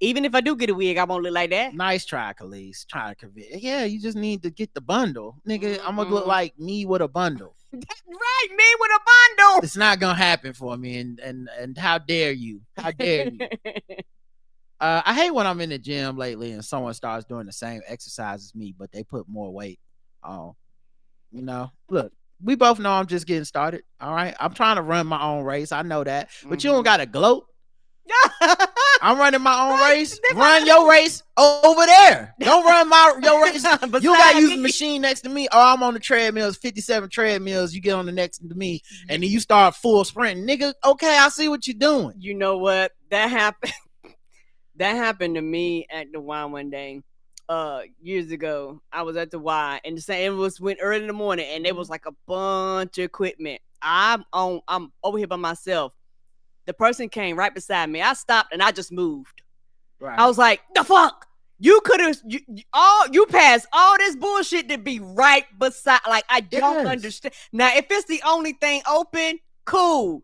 Even if I do get a wig, I won't look like that. Nice try, Kelis. Try to convince. Yeah, you just need to get the bundle, nigga. I'm gonna look like me with a bundle. That's right, me with a bundle. It's not gonna happen for me, and how dare you? How dare you? I hate when I'm in the gym lately and someone starts doing the same exercise as me, but they put more weight on. You know, look, we both know I'm just getting started. All right, I'm trying to run my own race. I know that, but you don't gotta gloat. I'm running my own race. Run your race over there. Don't run your race. You gotta use the machine next to me. Oh, I'm on the treadmills, 57 treadmills. You get on the next to me, and then you start full sprinting, nigga. Okay, I see what you're doing. You know what? That happened. That happened to me at the Y one day. Years ago. I was at the Y, and the same went early in the morning, and there was like a bunch of equipment. I'm over here by myself. The person came right beside me. I stopped and I just moved. Right. I was like, the fuck? You could have you passed all this bullshit to be right beside. Like, I don't understand. Now, if it's the only thing open, cool.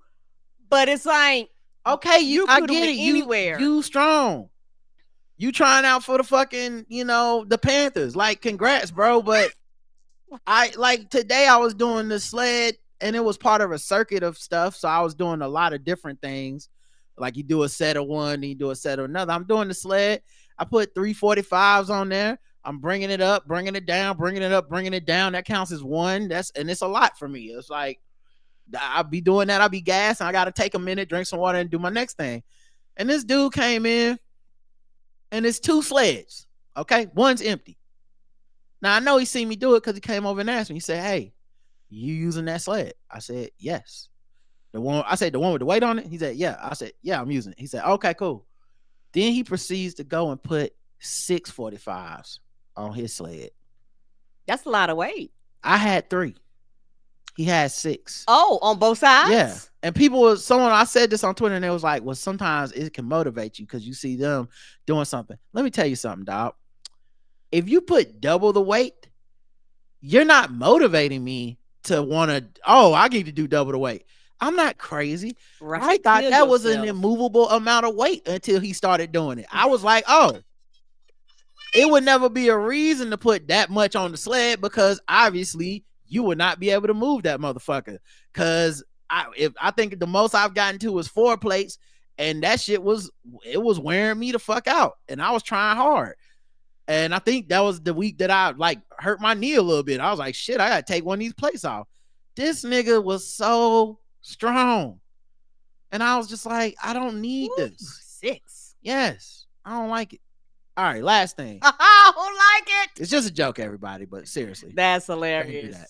But it's like, okay, I get it. Anywhere. You strong. You trying out for the fucking, the Panthers. Like, congrats, bro. But today I was doing the sled, and it was part of a circuit of stuff. So I was doing a lot of different things. Like, you do a set of one, and you do a set of another. I'm doing the sled. I put 345s on there. I'm bringing it up, bringing it down, bringing it up, bringing it down. That counts as one. And it's a lot for me. It's like, I'll be doing that. I'll be gassed, and I got to take a minute, drink some water, and do my next thing. And this dude came in, and it's 2 sleds. Okay, one's empty. Now, I know he seen me do it because he came over and asked me. He said, hey, you using that sled? I said, yes. The one with the weight on it? He said, yeah. I said, yeah, I'm using it. He said, okay, cool. Then he proceeds to go and put 645s on his sled. That's a lot of weight. I had 3. He had 6. Oh, on both sides? Yeah. And I said this on Twitter, and it was like, well, sometimes it can motivate you because you see them doing something. Let me tell you something, dog. If you put double the weight, you're not motivating me to want to, I need to do double the weight. I'm not crazy. Right. I thought that was an immovable amount of weight until he started doing it. I was like, it would never be a reason to put that much on the sled because obviously you would not be able to move that motherfucker. Because I think the most I've gotten to was 4 plates, and that shit was wearing me the fuck out, and I was trying hard. And I think that was the week that I hurt my knee a little bit. I was like, shit, I gotta take one of these plates off. This nigga was so strong. And I was just like, I don't need this. 6. Yes. I don't like it. All right, last thing. I don't like it. It's just a joke, everybody, but seriously. That's hilarious. Do that.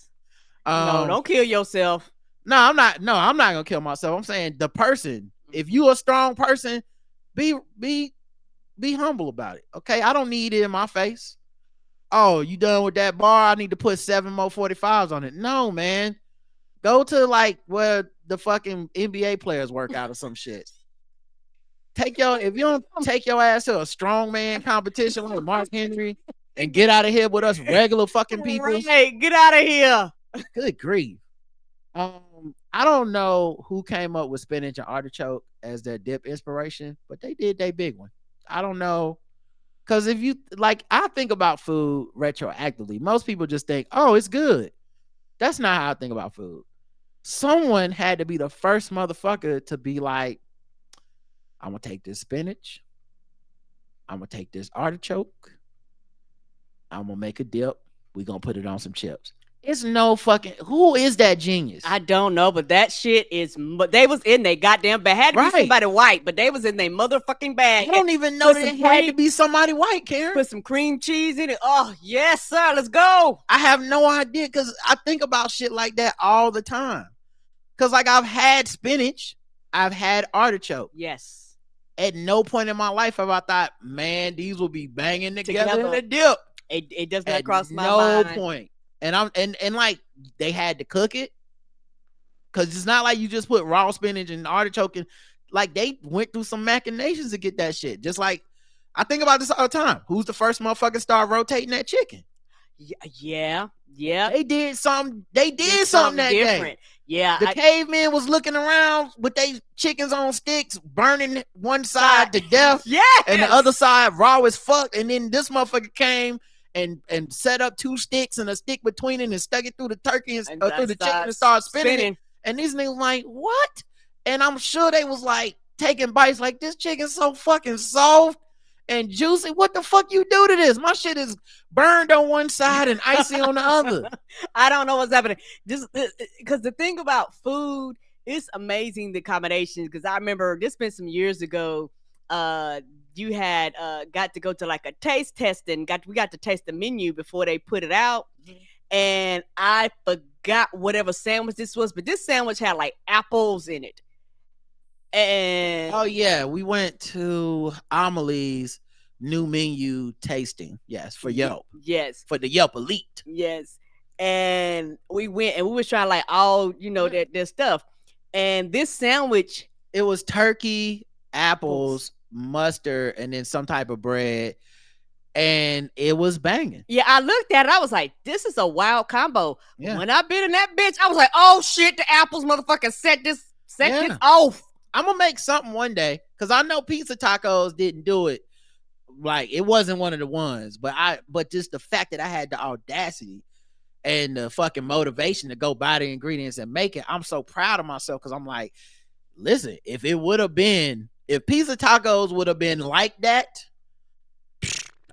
No, don't kill yourself. No, I'm not gonna kill myself. I'm saying the person, if you a strong person, be humble about it. Okay. I don't need it in my face. Oh, you done with that bar? I need to put 7 more 45s on it. No, man. Go to where the fucking NBA players work out or some shit. If you don't take your ass to a strongman competition with Mark Henry and get out of here with us regular fucking people. Hey, get out of here. Good grief. I don't know who came up with spinach and artichoke as their dip inspiration, but they did their big one. I don't know. Because if you I think about food retroactively. Most people just think, oh, it's good. That's not how I think about food. Someone had to be the first motherfucker to be like, I'm going to take this spinach. I'm going to take this artichoke. I'm going to make a dip. We're going to put it on some chips. It's no fucking, who is that genius? I don't know, but that shit is, they was in their goddamn bag. Had to be somebody white, but they was in their motherfucking bag. I don't even know that it had to be somebody white, Karen. Put some cream cheese in it. Oh, yes, sir. Let's go. I have no idea because I think about shit like that all the time. Because I've had spinach. I've had artichoke. Yes. At no point in my life have I thought, man, these will be banging together in a dip. It does not cross my mind. No point. And they had to cook it. Cause it's not like you just put raw spinach and artichoke in. They went through some machinations to get that shit. Just I think about this all the time. Who's the first motherfucker to start rotating that chicken? Yeah. They did something. They did something that different day. Yeah. The caveman was looking around with they chickens on sticks, burning one side to death. Yeah. And the other side raw as fuck. And then this motherfucker came and set up 2 sticks and a stick between it and stuck it through the turkey and through the chicken and started spinning. And these niggas like, what? And I'm sure they was taking bites this chicken's so fucking soft and juicy. What the fuck you do to this? My shit is burned on one side and icy on the other. I don't know what's happening. Just because the thing about food it's amazing the combinations, because I remember this been some years ago. You had got to go to like a taste testing. We got to taste the menu before they put it out, and I forgot whatever sandwich this was, but this sandwich had like apples in it. And oh yeah, we went to Amelie's new menu tasting. Yes, for Yelp. Yes, for the Yelp Elite. Yes, and we went and we was trying like all their stuff, and this sandwich, it was turkey, apples, mustard, and then some type of bread, and it was banging. Yeah, I looked at it, I was like, this is a wild combo. Yeah. When I bit in that bitch, I was like, oh shit, the apples motherfucker set this off. I'm gonna make something one day, because I know Pizza Tacos didn't do it. Like, it wasn't one of the ones, but just the fact that I had the audacity and the fucking motivation to go buy the ingredients and make it, I'm so proud of myself, because I'm like, listen, if Pizza Tacos would have been like that,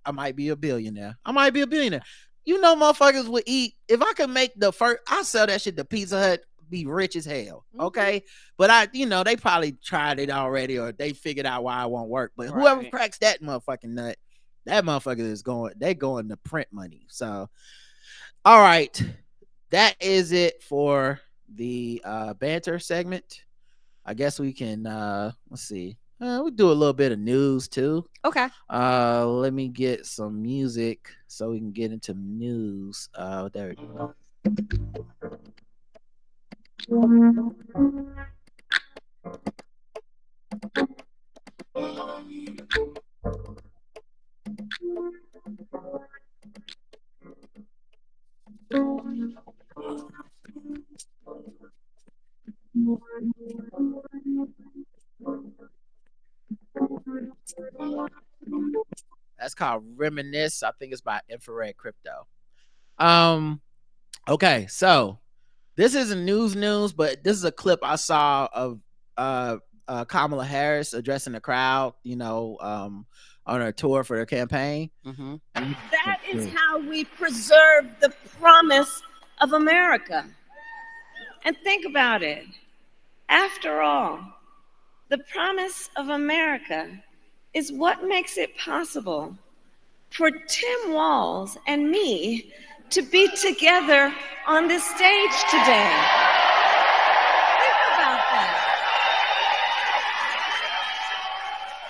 I might be a billionaire. Motherfuckers would eat. If I could make I sell that shit to Pizza Hut, be rich as hell. Okay. But they probably tried it already, or they figured out why it won't work. But whoever cracks that motherfucking nut, that motherfucker they're going to print money. So, all right. That is it for the banter segment. I guess we can let's see. We'll do a little bit of news too. Okay. Let me get some music so we can get into news. There we go. That's called Reminisce. I think it's by Infrared Crypto. Okay, so this isn't news, but this is a clip I saw of Kamala Harris addressing the crowd, on her tour for her campaign. Mm-hmm. That is how we preserve the promise of America. And think about it. After all, the promise of America is what makes it possible for Tim Walz and me to be together on this stage today. Think about that.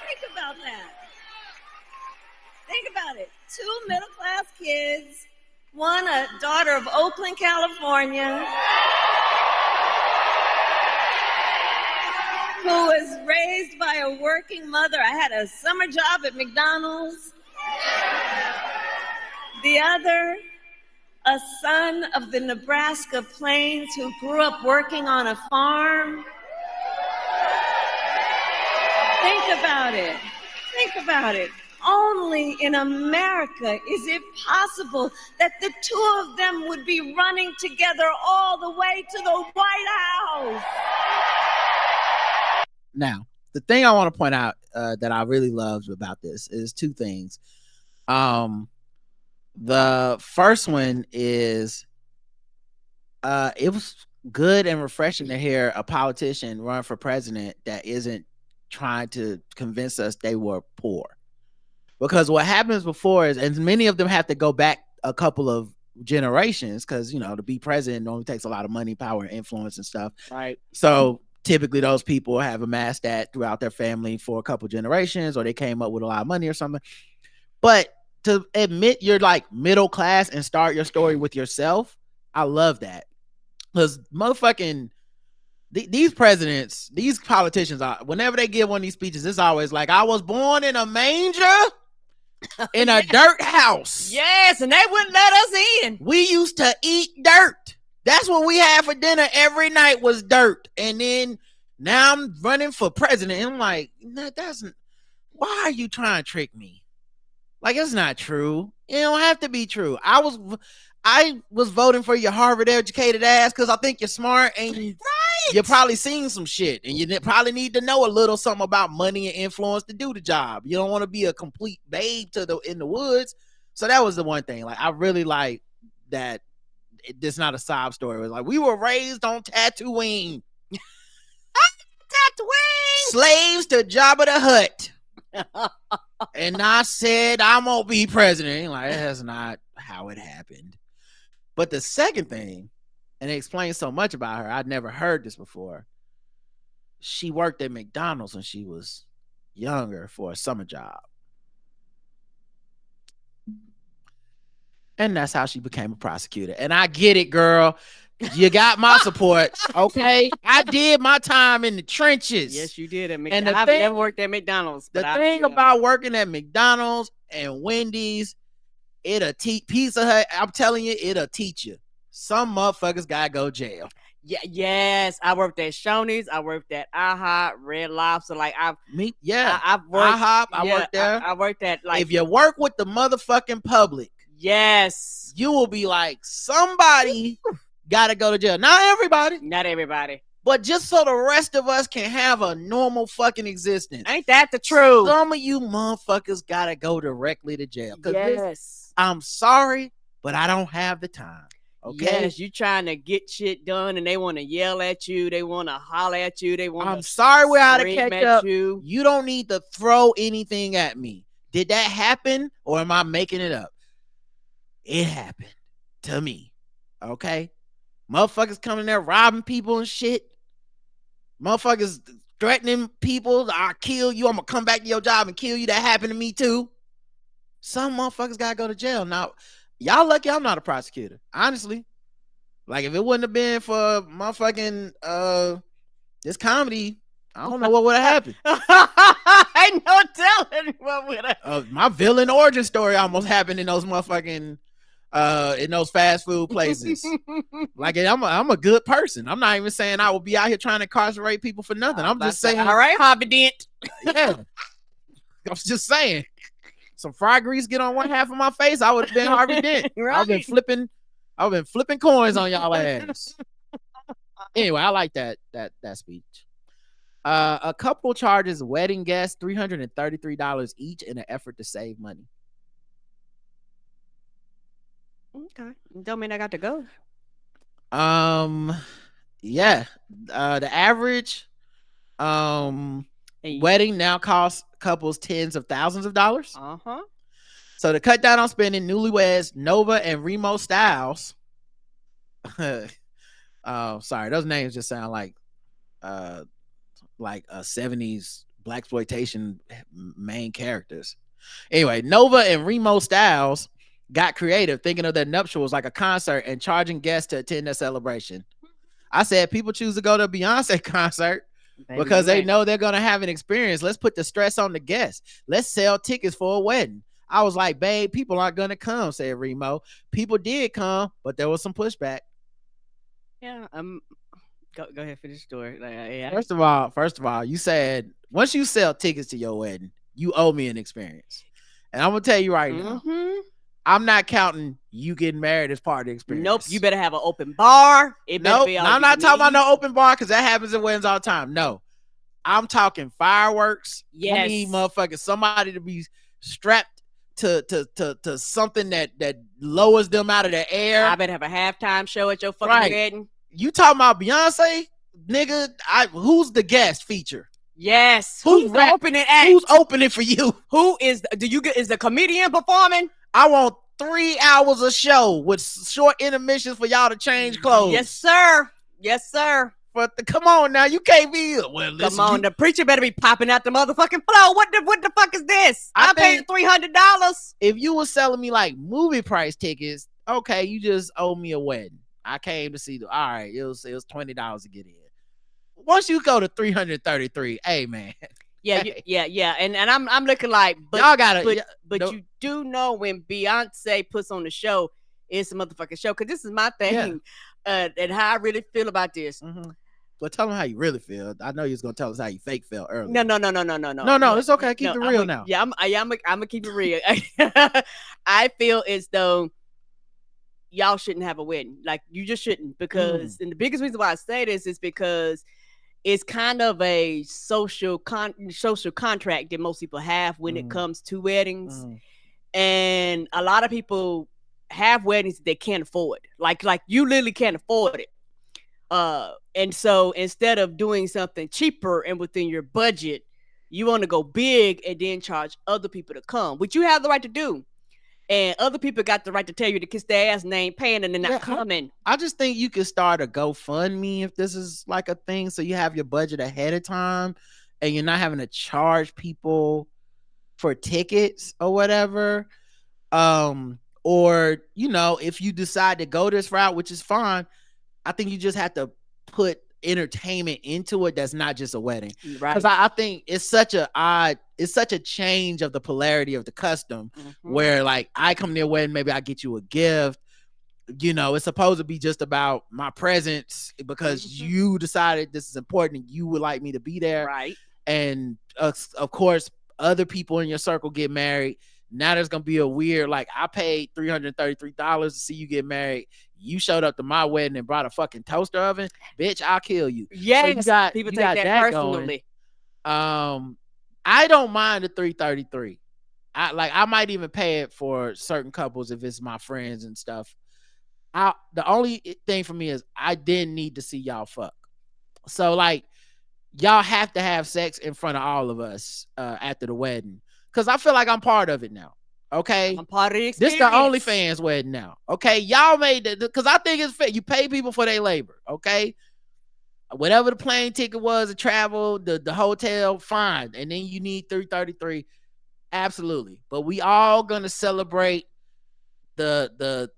Think about that. Think about it. 2 middle-class kids, one a daughter of Oakland, California, who was raised by a working mother. I had a summer job at McDonald's. The other, a son of the Nebraska plains who grew up working on a farm. Think about it. Think about it. Only in America is it possible that the two of them would be running together all the way to the White House. Now, the thing I want to point out that I really loved about this is 2 things. The first one is it was good and refreshing to hear a politician run for president that isn't trying to convince us they were poor. Because what happens before is, and many of them have to go back a couple of generations, because to be president normally takes a lot of money, power, and influence and stuff. Right. So typically those people have amassed that throughout their family for a couple generations, or they came up with a lot of money or something. But to admit you're like middle class and start your story with yourself, I love that. Because motherfucking these presidents, these politicians, whenever they give one of these speeches, it's always like, I was born in a manger in a dirt house. Yes, and they wouldn't let us in. We used to eat dirt. That's what we had for dinner every night, was dirt. And then now I'm running for president. And I'm like, why are you trying to trick me? Like, it's not true. It don't have to be true. I was voting for your Harvard educated ass because I think you're smart and you probably seen some shit, and you probably need to know a little something about money and influence to do the job. You don't want to be a complete babe in the woods. So that was the one thing. Like, I really like that. It's not a sob story. It was like, we were raised on Tatooine. slaves to Jabba the Hutt. And I said, I'm going to be president. Like, that's not how it happened. But the second thing, and it explains so much about her, I'd never heard this before. She worked at McDonald's when she was younger for a summer job. And that's how she became a prosecutor. And I get it, girl. You got my support, okay? I did my time in the trenches. Yes, you did at And McDonald's. I've never worked at McDonald's. The thing about working at McDonald's and Wendy's, it'll teach Pizza Hut. I'm telling you, it'll teach you. Some motherfuckers gotta go jail. Yeah, yes. I worked at Shoney's. I worked at IHOP, Red Lobster. Like I've worked IHOP. I worked there. I worked at like. If you work with the motherfucking public, yes, you will be like, somebody gotta go to jail. Not everybody, but just so the rest of us can have a normal fucking existence. Ain't that the truth? Some of you motherfuckers gotta go directly to jail. Yes, I'm sorry, but I don't have the time. Okay. Yes, you trying to get shit done, and they want to yell at you. They want to holler at you. They want. I'm sorry, we're out of catch up. You don't need to throw anything at me. Did that happen, or am I making it up? It happened to me. Okay. Motherfuckers coming there robbing people and shit. Motherfuckers threatening people. I'll kill you. I'm going to come back to your job and kill you. That happened to me too. Some motherfuckers got to go to jail. Now, y'all lucky I'm not a prosecutor. Honestly. Like, if it wouldn't have been for motherfucking this comedy, I don't know what would have happened. Ain't no telling what would have. My villain origin story almost happened in those motherfucking in those fast food places. Like, I'm a good person. I'm not even saying I will be out here trying to incarcerate people for nothing. I'm just saying, all right, Harvey Dent. Yeah. I was just saying, some fry grease get on one half of my face, I would have been Harvey Dent. Right. I've been flipping coins on y'all ass. Anyway, I like that speech. A couple charges wedding guests $333 each in an effort to save money. Okay, don't mean I got to go. Yeah. The average wedding now costs couples tens of thousands of dollars. So to cut down on spending, newlyweds Nova and Remo Styles. Sorry, those names just sound like 70s blaxploitation main characters. Anyway, Nova and Remo Styles got creative, thinking of their nuptials like a concert and charging guests to attend their celebration. I said people choose to go to a Beyonce concert because they know they're going to have an experience. Let's put the stress on the guests. Let's sell tickets for a wedding. I was like, babe, people aren't going to come, said Remo. People did come, but there was some pushback. Yeah, go ahead, finish the story. Yeah. First of all, you said once you sell tickets to your wedding, you owe me an experience. And I'm going to tell you right now, I'm not counting you getting married as part of the experience. Nope, you better have an open bar. Nope, I'm not talking about no open bar because that happens at weddings all the time. No, I'm talking fireworks. Yes. You need motherfucking somebody to be strapped to something that lowers them out of the air. I better have a halftime show at your fucking wedding. You talking about Beyonce, nigga? Who's the guest feature? Yes. Who's the opening act? Who's opening for you? Who is? Is the comedian performing? I want 3 hours of show with short intermissions for y'all to change clothes. Yes, sir. Yes, sir. But come on now, you can't be. Well, listen, come on, the preacher better be popping out the motherfucking flow. What the fuck is this? I paid $300. If you were selling me like movie price tickets, okay, you just owe me a wedding. I came to see all right, it was $20 to get in. Once you go to 333, hey man. Yeah, yeah. And I'm looking like, but y'all gotta, you do know when Beyonce puts on the show, it's a motherfucking show. Cause this is my thing, and how I really feel about this. Well, tell them how you really feel. I know you was gonna tell us how you fake felt earlier. No. It's okay. Keep it real now. Yeah, I'm gonna keep it real. I feel as though y'all shouldn't have a wedding. Like you just shouldn't, because and the biggest reason why I say this is because it's kind of a social contract that most people have when it comes to weddings. And a lot of people have weddings that they can't afford. Like you literally can't afford it. And so instead of doing something cheaper and within your budget, you want to go big and then charge other people to come, which you have the right to do. And other people got the right to tell you to kiss their ass and they ain't paying and they're not coming. I just think you could start a GoFundMe if this is like a thing. So you have your budget ahead of time and you're not having to charge people for tickets or whatever. Or, you know, if you decide to go this route, which is fine, I think you just have to put entertainment into it that's not just a wedding. Right. Because I think it's such a change of the polarity of the custom where like I come to your wedding, maybe I get you a gift. You know, it's supposed to be just about my presence because you decided this is important and you would like me to be there. Right. And of course, other people in your circle get married. Now there's gonna be a weird, like, I paid $333 to see you get married. You showed up to my wedding and brought a fucking toaster oven. Bitch, I'll kill you. Yes, So people take that personally. I don't mind the $333. I might even pay it for certain couples if it's my friends and stuff. The only thing for me is I didn't need to see y'all fuck. So like y'all have to have sex in front of all of us after the wedding. Cause I feel like I'm part of it now. Okay. I'm part of the experience. This the OnlyFans wedding now. Okay. Y'all made it because I think it's fair. You pay people for their labor. Okay. Whatever the plane ticket was, the travel, the hotel, fine. And then you need $333. Absolutely. But we all gonna celebrate the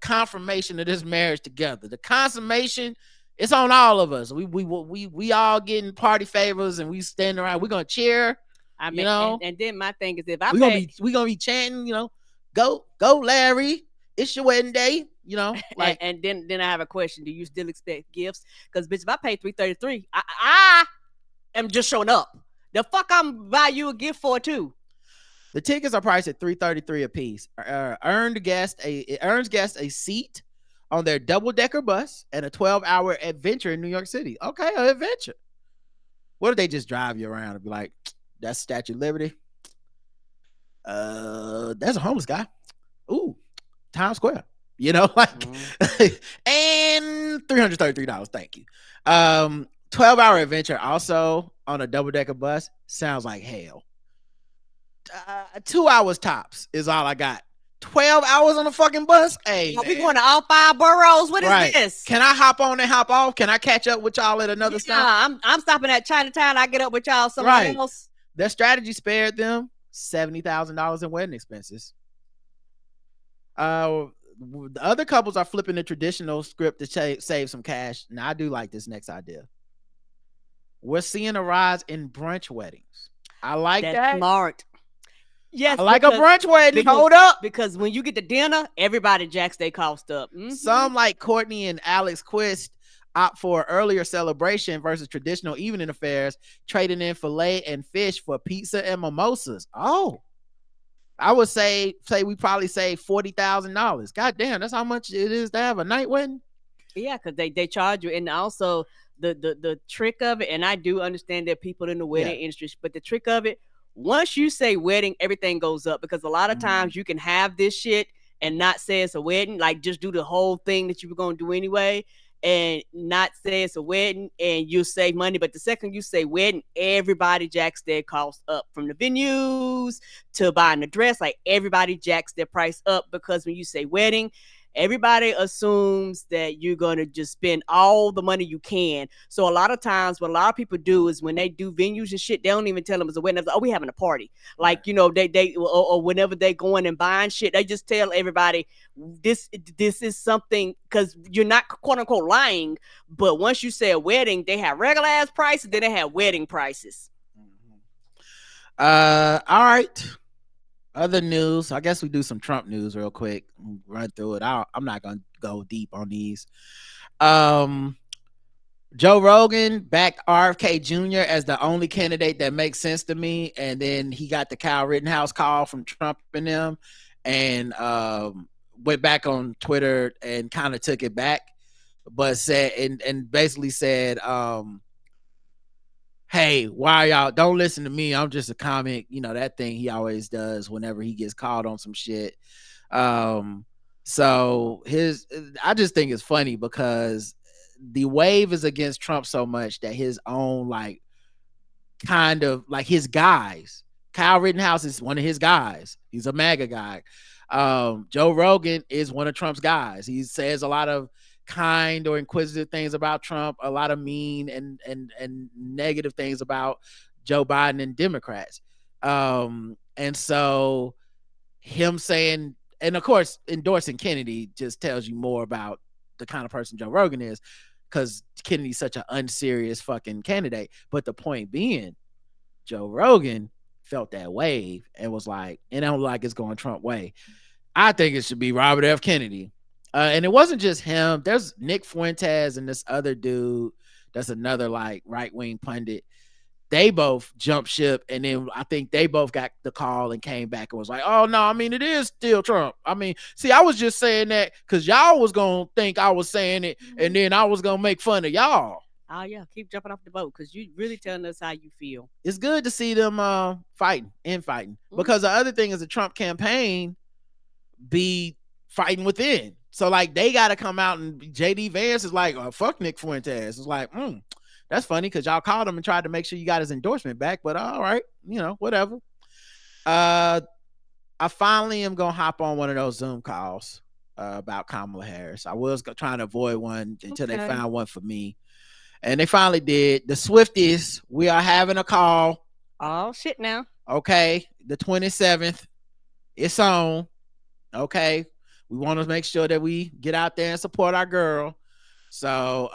confirmation of this marriage together. The consummation, it's on all of us. We all getting party favors and we standing around. We're gonna cheer. I mean, you know, and then my thing is if I we gonna be chanting, you know, go Larry, it's your wedding day, you know, like. and then I have a question: do you still expect gifts? Because bitch, if I pay $333, I am just showing up. The fuck I'm buy you a gift for too. The tickets are priced at $333 a piece. Earns guests a seat on their double-decker bus and a 12-hour adventure in New York City. Okay, an adventure. What if they just drive you around and be like, that's Statue of Liberty. There's a homeless guy. Ooh, Times Square. You know, like, and $333. Thank you. 12-hour adventure also on a double-decker bus sounds like hell. 2 hours tops is all I got. 12 hours on a fucking bus? Hey, we going to all 5 boroughs? What is this? Can I hop on and hop off? Can I catch up with y'all at another stop? I'm stopping at Chinatown. I get up with y'all somewhere else. Their strategy spared them $70,000 in wedding expenses. The other couples are flipping the traditional script to save some cash. Now, I do like this next idea. We're seeing a rise in brunch weddings. I like that. That's smart. Yes, I like a brunch wedding. Hold up. Because when you get to dinner, everybody jacks their cost up. Some, like Courtney and Alex Quist, opt for an earlier celebration versus traditional evening affairs, trading in filet and fish for pizza and mimosas. Oh, I would say we probably save $40,000. God damn, that's how much it is to have a night wedding. Yeah, because they charge you, and also the trick of it. And I do understand that people in the wedding industry, but the trick of it, once you say wedding, everything goes up because a lot of times you can have this shit and not say it's a wedding, like just do the whole thing that you were going to do anyway and not say it's a wedding and you'll save money. But the second you say wedding, everybody jacks their costs up from the venues to buying the dress. Like everybody jacks their price up because when you say wedding, everybody assumes that you're going to just spend all the money you can. So a lot of times what a lot of people do is when they do venues and shit, they don't even tell them it's a wedding. Like, oh, we having a party. Like, you know, they or whenever they going and buying shit, they just tell everybody this is something, because you're not quote unquote lying. But once you say a wedding, they have regular ass prices, then they have wedding prices. All right. Other news, I guess we do some Trump news real quick. Run through it. I'm not going to go deep on these. Joe Rogan backed RFK Jr. as the only candidate that makes sense to me. And then he got the Kyle Rittenhouse call from Trump and them and went back on Twitter and kind of took it back. But said, and basically said, hey, why y'all don't listen to me? I'm just a comic. You know, that thing he always does whenever he gets called on some shit. So I just think it's funny because the wave is against Trump so much that his own like kind of like his guys, Kyle Rittenhouse is one of his guys. He's a MAGA guy. Joe Rogan is one of Trump's guys. He says a lot of kind or inquisitive things about Trump, a lot of mean and negative things about Joe Biden and Democrats. And so him saying, and of course endorsing Kennedy just tells you more about the kind of person Joe Rogan is, because Kennedy's such an unserious fucking candidate. But the point being, Joe Rogan felt that wave and was like, it don't look like it's going Trump way. I think it should be Robert F. Kennedy. And it wasn't just him. There's Nick Fuentes and this other dude that's another like right-wing pundit. They both jumped ship, and then I think they both got the call and came back and was like, oh no, I mean, it is still Trump. I mean, see, I was just saying that because y'all was gonna think I was saying it, and then I was gonna make fun of y'all. Oh yeah, keep jumping off the boat because you really telling us how you feel. It's good to see them fighting, because the other thing is the Trump campaign be fighting within. So like they got to come out, and JD Vance is like, oh, fuck Nick Fuentes. It's like, that's funny because y'all called him and tried to make sure you got his endorsement back, but all right, whatever. I finally am gonna hop on one of those Zoom calls about Kamala Harris. I was trying to avoid one until they found one for me, and they finally did. The Swifties, we are having a call. Oh shit now. Okay, the 27th, it's on. Okay, we want to make sure that we get out there and support our girl. So,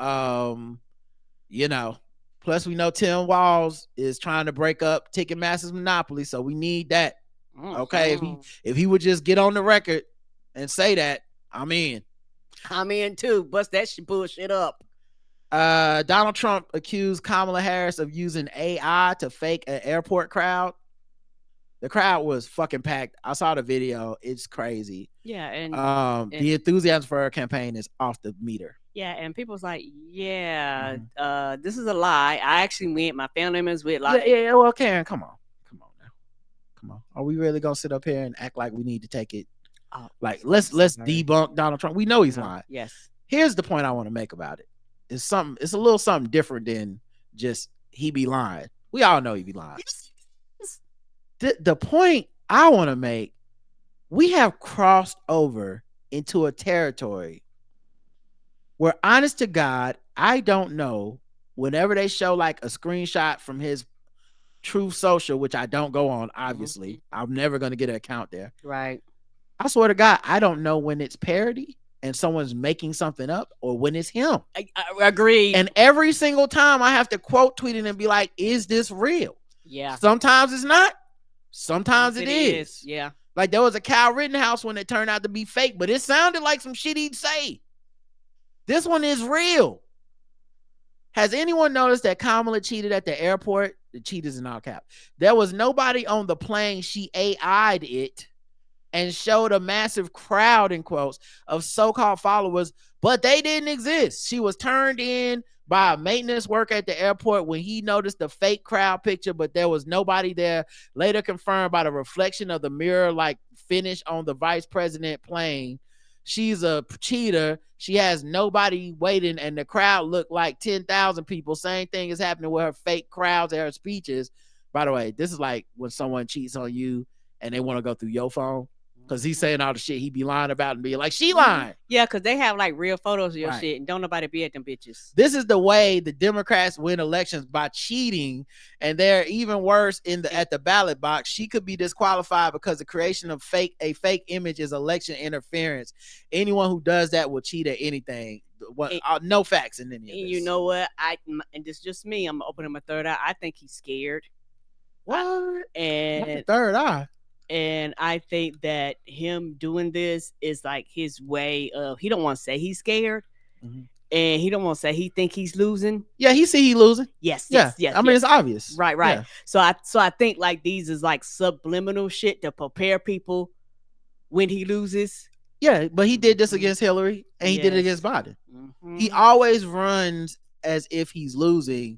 plus we know Tim Walz is trying to break up Ticketmaster's monopoly, so we need that. Okay, if he would just get on the record and say that, I'm in. I'm in too. Bust that bullshit up. Donald Trump accused Kamala Harris of using AI to fake an airport crowd. The crowd was fucking packed. I saw the video. It's crazy. Yeah, and the enthusiasm for her campaign is off the meter. Yeah, and people's like, this is a lie. I actually went. My family members went. Like, yeah. Well, Karen, come on now. Come on. Are we really gonna sit up here and act like we need to take it? Like, let's debunk Donald Trump. We know he's lying. Yes. Here's the point I want to make about it. It's a little something different than just he be lying. We all know he be lying. The point I want to make, we have crossed over into a territory where, honest to God, I don't know, whenever they show like a screenshot from his Truth Social, which I don't go on, obviously. I'm never going to get an account there. Right. I swear to God, I don't know when it's parody and someone's making something up or when it's him. I agree. And every single time I have to quote tweet it and be like, is this real? Yeah. Sometimes it's not. Sometimes it is. Yeah. Like there was a Kyle Rittenhouse one that turned out to be fake, but it sounded like some shit he'd say. This one is real. Has anyone noticed that Kamala cheated at the airport? The cheat is in all caps. There was nobody on the plane. She AI'd it and showed a massive crowd, in quotes, of so-called followers, but they didn't exist. She was turned in by a maintenance worker at the airport when he noticed the fake crowd picture, but there was nobody there. Later confirmed by the reflection of the mirror-like finish on the vice president plane. She's a cheater. She has nobody waiting, and the crowd looked like 10,000 people. Same thing is happening with her fake crowds at her speeches. By the way, this is like when someone cheats on you and they want to go through your phone. Because he's saying all the shit he be lying about and be like, she lying. Yeah, because they have like real photos of your shit and don't nobody be at them bitches. This is the way the Democrats win elections, by cheating, and they're even worse at the ballot box. She could be disqualified because the creation of a fake image is election interference. Anyone who does that will cheat at anything. No facts in any of this. You know what? And this is just me. I'm opening my third eye. I think he's scared. What? And not the third eye. And I think that him doing this is like his way of, he don't want to say he's scared. Mm-hmm. And he don't want to say he think he's losing. Yeah, he see he losing. Yes. I mean, it's obvious. Right. Yeah. So I think like these is like subliminal shit to prepare people when he loses. Yeah, but he did this against Hillary and he did it against Biden. Mm-hmm. He always runs as if he's losing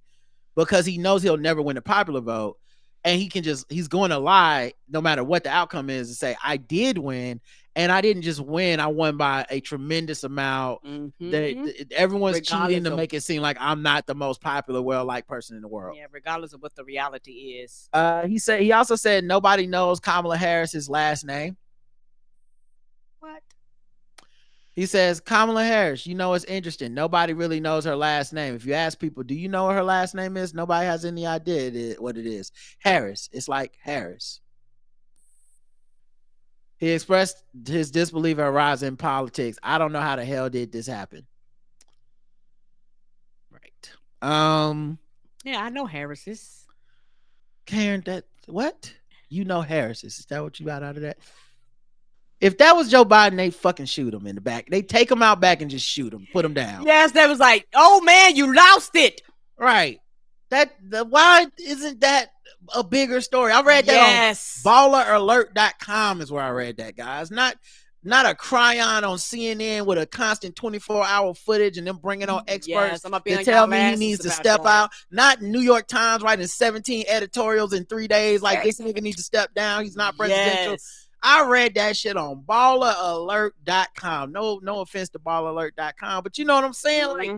because he knows he'll never win the popular vote. and he's going to lie no matter what the outcome is and say, I did win, and I didn't just win, I won by a tremendous amount. Everyone's cheating to make it seem like I'm not the most popular, well-liked person in the world. Yeah, regardless of what the reality is. He also said nobody knows Kamala Harris's last name. What? He says, Kamala Harris, you know, it's interesting. Nobody really knows her last name. If you ask people, do you know what her last name is? Nobody has any idea what it is. Harris. It's like Harris. He expressed his disbelief at her rise in politics. I don't know how the hell did this happen. Right. Yeah, I know Harris's. Karen, what? You know Harris's. Is that what you got out of that? If that was Joe Biden, they fucking shoot him in the back. They take him out back and just shoot him, put him down. Yes, that was like, oh man, you lost it. Right. Why isn't that a bigger story? I read that on balleralert.com is where I read that, guys. Not a cryon on CNN with a constant 24-hour footage and them bringing on experts to tell me he needs to step out. Not New York Times writing 17 editorials in 3 days like this nigga needs to step down. He's not presidential. I read that shit on balleralert.com. No offense to balleralert.com, but you know what I'm saying? Like,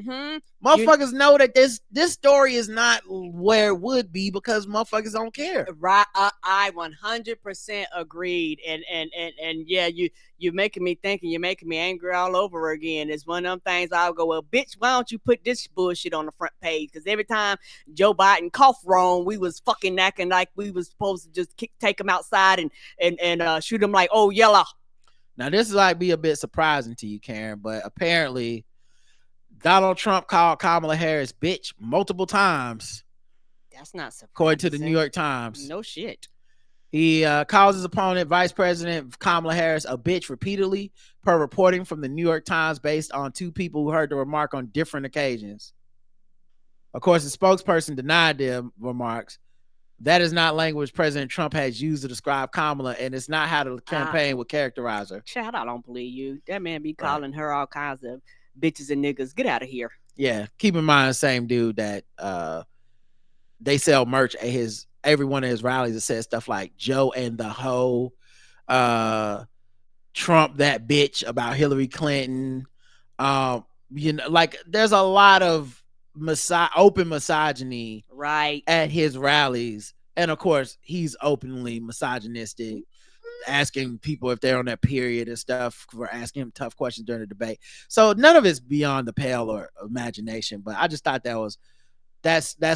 motherfuckers know that this story is not where it would be because motherfuckers don't care. Right. I 100% agreed. And yeah, you're making me think and you're making me angry all over again. It's one of them things I'll go, well, bitch, why don't you put this bullshit on the front page? Because every time Joe Biden coughed wrong, we was fucking acting like we was supposed to just take him outside and shoot him like, oh, yellow. Now, this is like be a bit surprising to you, Karen, but apparently Donald Trump called Kamala Harris bitch multiple times. That's not surprising. According to the New York Times. No shit. He calls his opponent, Vice President Kamala Harris, a bitch repeatedly, per reporting from the New York Times based on two people who heard the remark on different occasions. Of course, the spokesperson denied the remarks. That is not language President Trump has used to describe Kamala, and it's not how the campaign would characterize her. Child, I don't believe you. That man be calling her all kinds of bitches and niggas. Get out of here. Yeah, keep in mind, the same dude that they sell merch at every one of his rallies that says stuff like Joe and the hoe, Trump that bitch about Hillary Clinton. You know, like there's a lot of open misogyny at his rallies. And of course, he's openly misogynistic, asking people if they're on that period and stuff, for asking him tough questions during the debate. So none of it's beyond the pale or imagination, but I just thought that's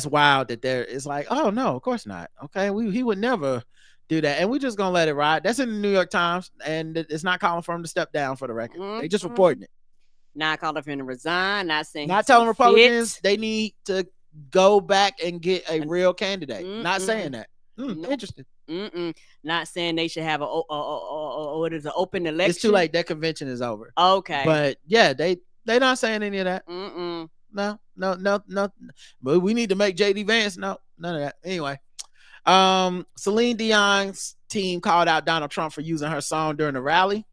wild that it's like, oh no, of course not. Okay, he would never do that, and we're just gonna let it ride. That's in the New York Times, and it's not calling for him to step down, for the record. They just reporting it. Not calling for him to resign. Not saying. Not telling Republicans they need to go back and get a real candidate. Not saying that. Interesting. Not saying they should have what is an open election. It's too late. That convention is over. Okay. But yeah, they not saying any of that. No. But we need to make JD Vance. No, none of that. Anyway, Celine Dion's team called out Donald Trump for using her song during the rally.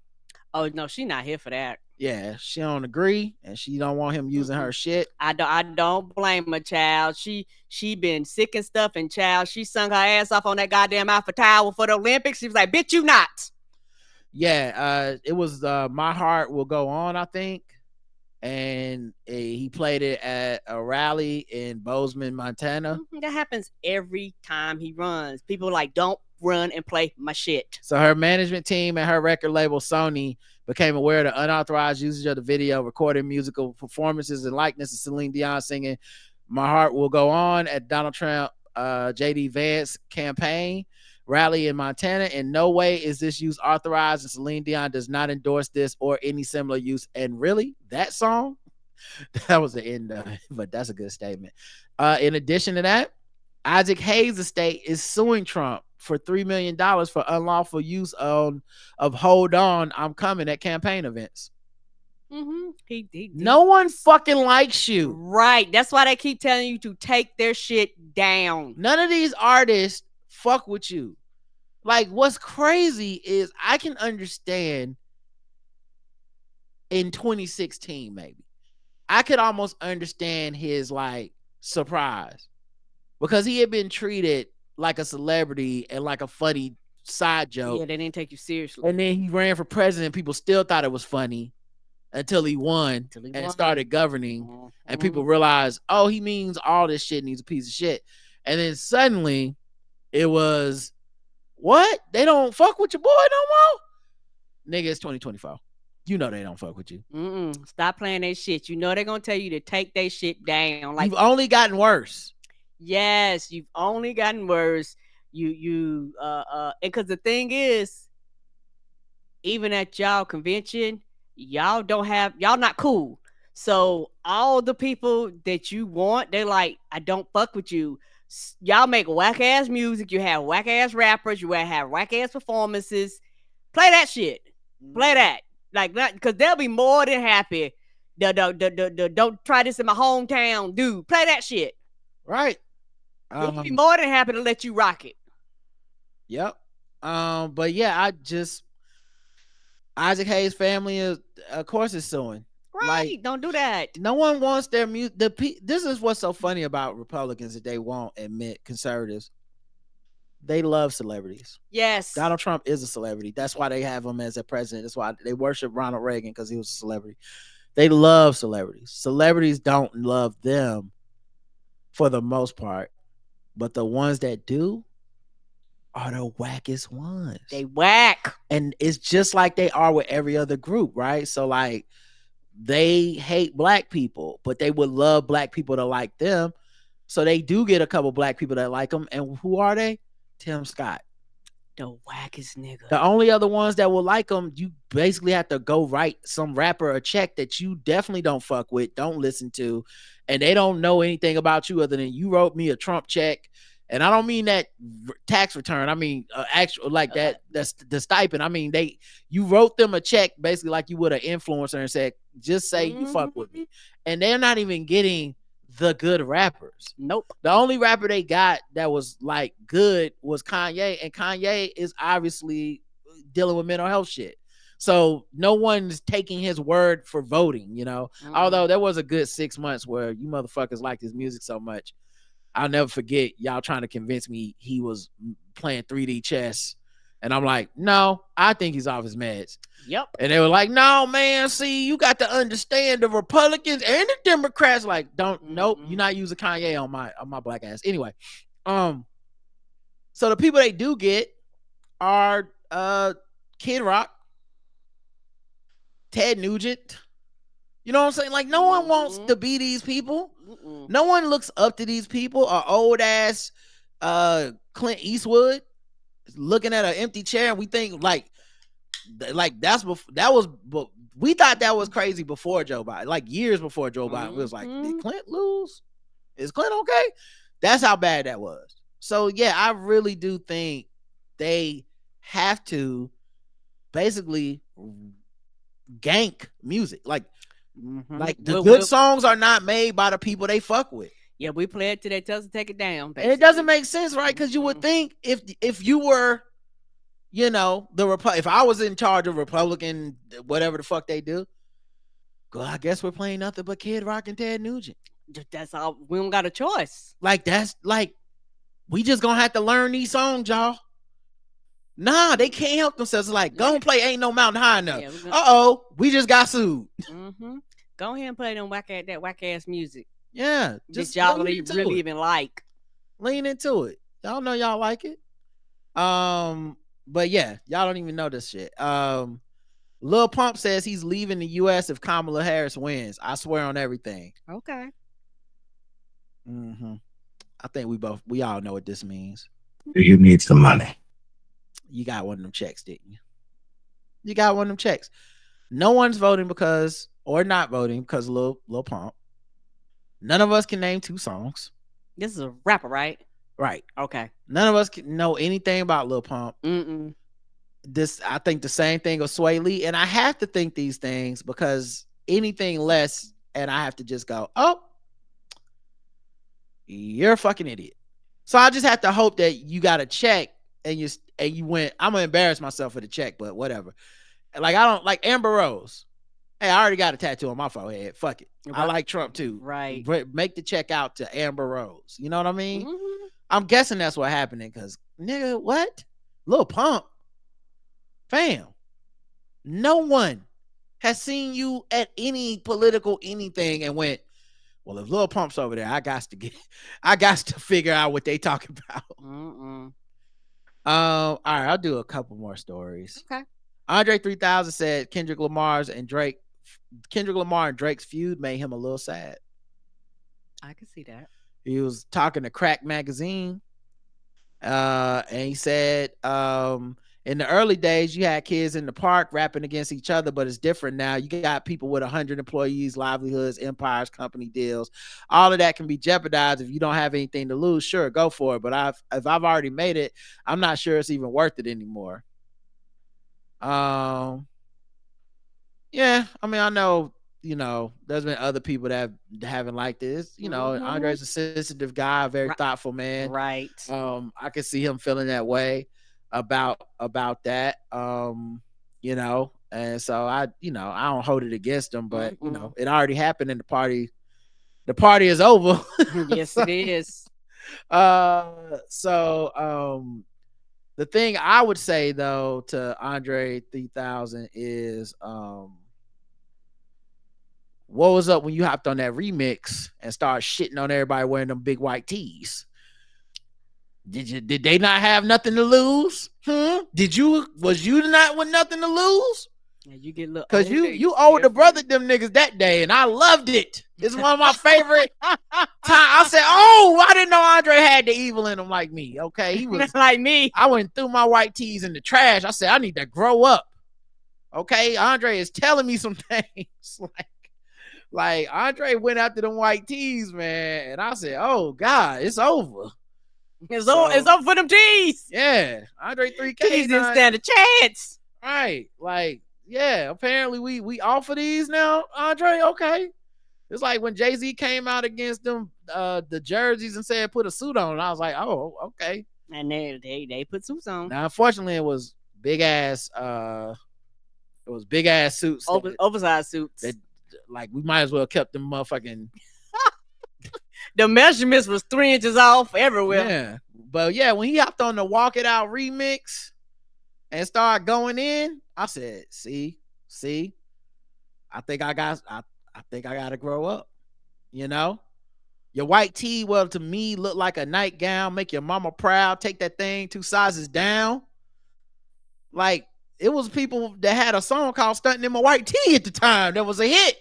Oh no, she not here for that. Yeah, she don't agree, and she don't want him using her shit. I don't blame her, child. She been sick and stuff, and child, she sung her ass off on that goddamn Eiffel Tower for the Olympics. She was like, bitch, you not. Yeah, it was My Heart Will Go On, I think. And he played it at a rally in Bozeman, Montana. That happens every time he runs. People like, don't run and play my shit. So her management team and her record label, Sony, became aware of the unauthorized usage of the video, recording musical performances and likeness of Celine Dion singing My Heart Will Go On at Donald Trump, JD Vance campaign rally in Montana. In no way is this use authorized, and Celine Dion does not endorse this or any similar use. And really, that song, that was the end of it, but that's a good statement. In addition to that, Isaac Hayes' estate is suing Trump for $3 million for unlawful use of Hold On, I'm Coming at campaign events. No one fucking likes you. Right. That's why they keep telling you to take their shit down. None of these artists fuck with you. Like, what's crazy is I can understand in 2016, maybe. I could almost understand his, like, surprise. Because he had been treated like a celebrity and like a funny side joke. Yeah, they didn't take you seriously. And then he ran for president. People still thought it was funny until he won and started governing. And people realized, oh, he means all this shit and he's a piece of shit. And then suddenly it was, what? They don't fuck with your boy no more? Nigga, it's 2024. You know they don't fuck with you. Stop playing that shit. You know they're going to tell you to take that shit down. Like, you've only gotten worse. Yes, you've only gotten worse. Because the thing is, even at y'all convention, y'all not cool. So all the people that you want, they're like, I don't fuck with you. Y'all make whack ass music. You have whack ass rappers. You have whack ass performances. Play that shit. Play that. Like, because they'll be more than happy. Don't try this in my hometown, dude. Play that shit. Right. They'll be more than happy to let you rock it. Yep. But yeah, Isaac Hayes' family is, of course, is suing. Right. Like, don't do that. No one wants their music. This is what's so funny about Republicans that they won't admit. Conservatives, they love celebrities. Yes. Donald Trump is a celebrity. That's why they have him as a president. That's why they worship Ronald Reagan, because he was a celebrity. They love celebrities. Celebrities don't love them for the most part, but the ones that do are the wackest ones. They whack. And it's just like they are with every other group, right? So like, they hate black people, but they would love black people to like them. So they do get a couple black people that like them. And who are they? Tim Scott. The wackest nigga. The only other ones that will like them, you basically have to go write some rapper a check that you definitely don't fuck with, don't listen to, and they don't know anything about you other than you wrote me a Trump check. And I don't mean that tax return. I mean actual like that. That's the stipend. I mean you wrote them a check basically like you would an influencer and said, just say you fuck with me. And they're not even getting the good rappers. Nope. The only rapper they got that was like good was Kanye, and Kanye is obviously dealing with mental health shit. So no one's taking his word for voting, you know. Although there was a good 6 months where you motherfuckers liked his music so much. I'll never forget y'all trying to convince me he was playing 3D chess. And I'm like, no, I think he's off his meds. Yep. And they were like, no, man, see, you got to understand the Republicans and the Democrats. Like, nope, you're not using Kanye on my black ass. Anyway, so the people they do get are Kid Rock, Ted Nugent. You know what I'm saying? Like, no one wants to be these people. No one looks up to these people. Or old ass Clint Eastwood looking at an empty chair, and we think like we thought that was crazy before Joe Biden, like years before Joe Biden. We was like, did Clint lose? Is Clint okay? That's how bad that was. So yeah, I really do think they have to basically gank music. Like the good songs are not made by the people they fuck with. Yeah, we play it till they tell us to take it down. Basically. And it doesn't make sense, right? Because you would think if you were, you know, if I was in charge of Republican, whatever the fuck they do, well, I guess we're playing nothing but Kid Rock and Ted Nugent. That's all. We don't got a choice. Like, that's like, we just gonna have to learn these songs, y'all. Nah, they can't help themselves. Like, go and play Ain't No Mountain High Enough. Yeah, we just got sued. Go ahead and play them whack ass music. Yeah, just y'all really even like. Lean into it. Y'all know y'all like it. But yeah, y'all don't even know this shit. Lil Pump says he's leaving the U.S. if Kamala Harris wins. I swear on everything. Okay. I think we all know what this means. Do you need some money? You got one of them checks, didn't you? You got one of them checks. No one's voting not voting because of Lil Pump. None of us can name 2 songs. This is a rapper, right? Right. Okay. None of us can know anything about Lil Pump. I think the same thing of Sway Lee, and I have to think these things because anything less, and I have to just go, oh, you're a fucking idiot. So I just have to hope that you got a check and you went, I'm gonna embarrass myself for the check, but whatever. Like, I don't like Amber Rose. Hey, I already got a tattoo on my forehead. Fuck it. Right. I like Trump too. Right. Make the check out to Amber Rose. You know what I mean? I'm guessing that's what happened because nigga, what? Lil Pump, fam. No one has seen you at any political anything and went, well, if Lil Pump's over there, I got to figure out what they talking about. All right, I'll do a couple more stories. Okay. Andre 3000 said Kendrick Lamar and Drake's feud made him a little sad. I can see that. He was talking to Crack Magazine, and he said, in the early days, you had kids in the park rapping against each other, but it's different now. You got people with 100 employees, livelihoods, empires, company deals. All of that can be jeopardized if you don't have anything to lose. Sure, go for it. But if I've already made it, I'm not sure it's even worth it anymore. Yeah, I mean, I know, there's been other people that haven't liked this. Andre's a sensitive guy, very thoughtful man. Right. I could see him feeling that way about that. And so I don't hold it against him, but it already happened and the party is over. Yes, it is. The thing I would say though to Andre 3000 is what was up when you hopped on that remix and started shitting on everybody wearing them big white tees? Did they not have nothing to lose? Was you not with nothing to lose? Yeah, you get a little because you owed the brother them niggas that day, and I loved it. It's one of my favorite times. I said, I didn't know Andre had the evil in him like me. Okay, he was like me. I went and threw my white tees in the trash. I said, I need to grow up. Okay, Andre is telling me some things like Andre went after them white tees, man, and I said, oh God, it's over. It's over for them tees. Yeah, Andre 3K didn't stand a chance. Right, yeah. Apparently we offer these now, Andre. Okay, it's like when Jay-Z came out against them the jerseys and said put a suit on, and I was like, oh, okay. And they put suits on. Now, unfortunately, it was big ass suits, oversized suits. That, we might as well kept them motherfucking. The measurements was 3 inches off everywhere. Yeah. But yeah, when he hopped on the Walk It Out remix and started going in, I said, see, I think I got to grow up. Your white tee, well, to me, look like a nightgown, make your mama proud, take that thing 2 sizes down. It was people that had a song called Stunting in My White Tee at the time. That was a hit.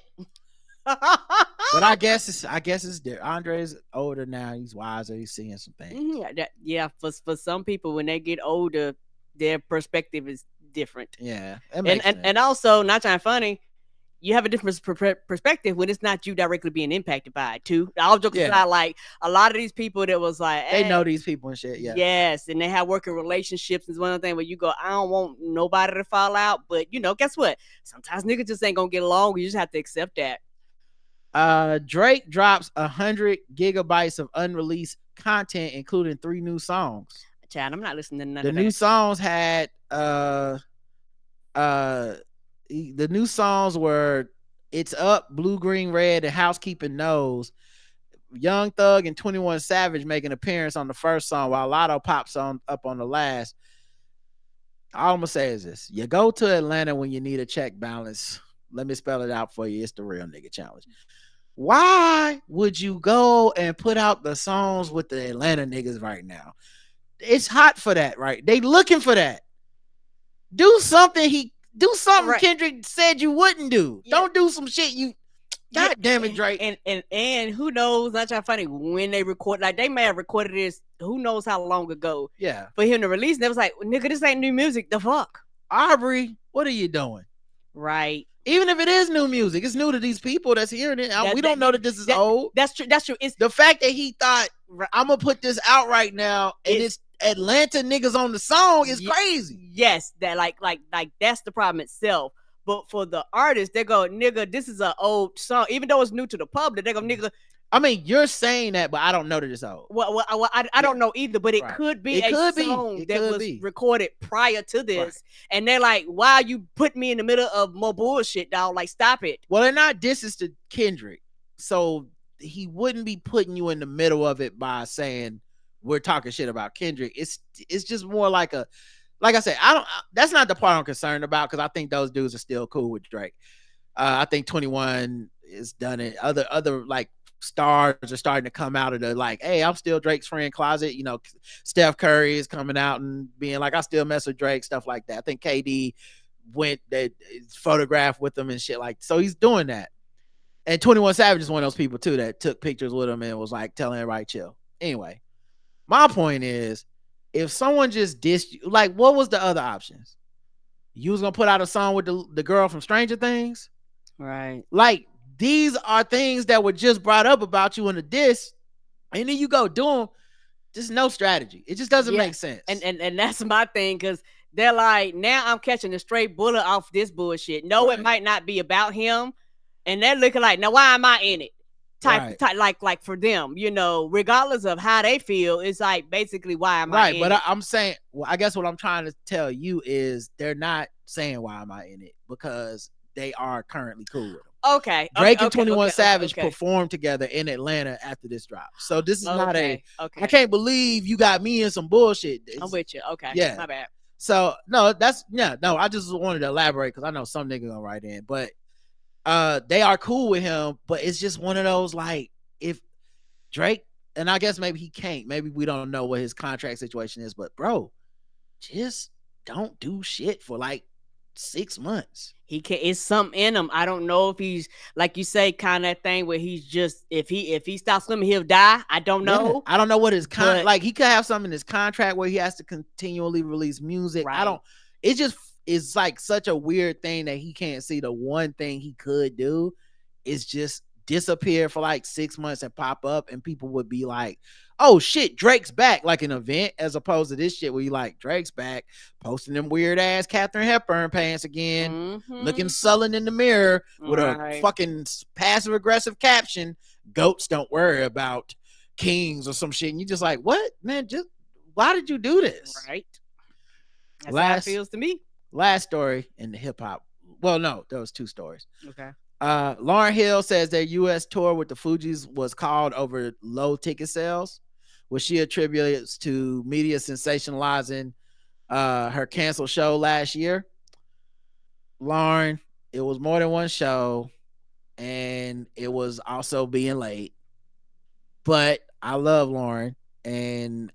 But I guess it's there. Andre's older now. He's wiser. He's seeing some things. For some people, when they get older, their perspective is different. Yeah, and also, not trying funny, you have a different perspective when it's not you directly being impacted by it too. All jokes aside, a lot of these people that was they know these people and shit. Yeah. Yes, and they have working relationships. Is one of the things where you go, I don't want nobody to fall out, but guess what? Sometimes niggas just ain't gonna get along. You just have to accept that. Drake drops 100 gigabytes of unreleased content, including 3 new songs. Chad, I'm not listening to none of that. The new songs had the new songs were It's Up, Blue, Green, Red, and Housekeeping Knows. Young Thug and 21 Savage make an appearance on the first song, while Lotto pops up on the last. All I'm gonna say is this: you go to Atlanta when you need a check balance. Let me spell it out for you. It's the real nigga challenge. Why would you go and put out the songs with the Atlanta niggas right now? It's hot for that, right? They looking for that. Do something right. Kendrick said you wouldn't do. Yeah. Don't do some shit you. God damn it, Drake. And who knows? Not trying funny when they record. They may have recorded this. Who knows how long ago? Yeah. For him to release, and it was like, nigga, this ain't new music. The fuck, Aubrey, what are you doing? Right. Even if it is new music, it's new to these people that's hearing it. We don't know that this is old. That's true. It's the fact that he thought I'm gonna put this out right now, and it's Atlanta niggas on the song is crazy. Yes, that like that's the problem itself. But for the artist, they go, nigga, this is an old song. Even though it's new to the public, they go, nigga. I mean, you're saying that, but I don't know that it's old. Well, I don't know either, but it could be song that was recorded prior to this. Right. And they're like, why you put me in the middle of more bullshit, dog? Like, stop it. Well, they're not disses to Kendrick. So he wouldn't be putting you in the middle of it by saying we're talking shit about Kendrick. It's just more like I said, that's not the part I'm concerned about, because I think those dudes are still cool with Drake. I think 21 is done it. Other like stars are starting to come out of the like, hey, I'm still Drake's friend closet. You know, Steph Curry is coming out and being like, I still mess with Drake, stuff like that. I think KD went that photographed with him and shit like, so he's doing that. And 21 Savage is one of those people too that took pictures with him and was like telling everybody chill. Anyway, my point is, if someone just dissed you, like, what was the other options? You was gonna put out a song with the girl from Stranger Things, right? Like, these are things that were just brought up about you in the diss, and then you go do them. Just no strategy. It just doesn't make sense. And that's my thing, because they're like, now I'm catching a straight bullet off this bullshit. No, it might not be about him, and they're looking like, now why am I in it? Type like for them, you know, regardless of how they feel, it's like basically why am I in but it? I'm saying, well, I guess what I'm trying to tell you is they're not saying why am I in it, because they are currently cool with them. Okay. Drake and 21 Savage performed together in Atlanta after this drop. So this is not I can't believe you got me in some bullshit. I'm with you. Okay. Yeah. My bad. So no, I just wanted to elaborate because I know some nigga gonna write in, but they are cool with him, but it's just one of those, like, if Drake, and I guess maybe he can't, maybe we don't know what his contract situation is, but bro, just don't do shit for like 6 months. He can, it's something in him. I don't know if he's, like you say, kind of that thing where he's just, if he stops swimming, he'll die. I don't know. I don't know what his like, he could have something in his contract where he has to continually release music. Right. It just is like such a weird thing that he can't see. The one thing he could do is just disappear for like 6 months and pop up, and people would be like, oh shit, Drake's back, like an event, as opposed to this shit where you like, Drake's back, posting them weird ass Katharine Hepburn pants again, looking sullen in the mirror with a fucking passive aggressive caption, goats don't worry about kings or some shit, and you just like, what, man, just why did you do this? Right. That's how it feels to me. Last story in the hip hop. Well, no, there was 2 stories. Okay. Lauryn Hill says their U.S. tour with the Fugees was called over low ticket sales, which she attributes to media sensationalizing her canceled show last year. Lauryn, it was more than one show, and it was also being late. But I love Lauryn, and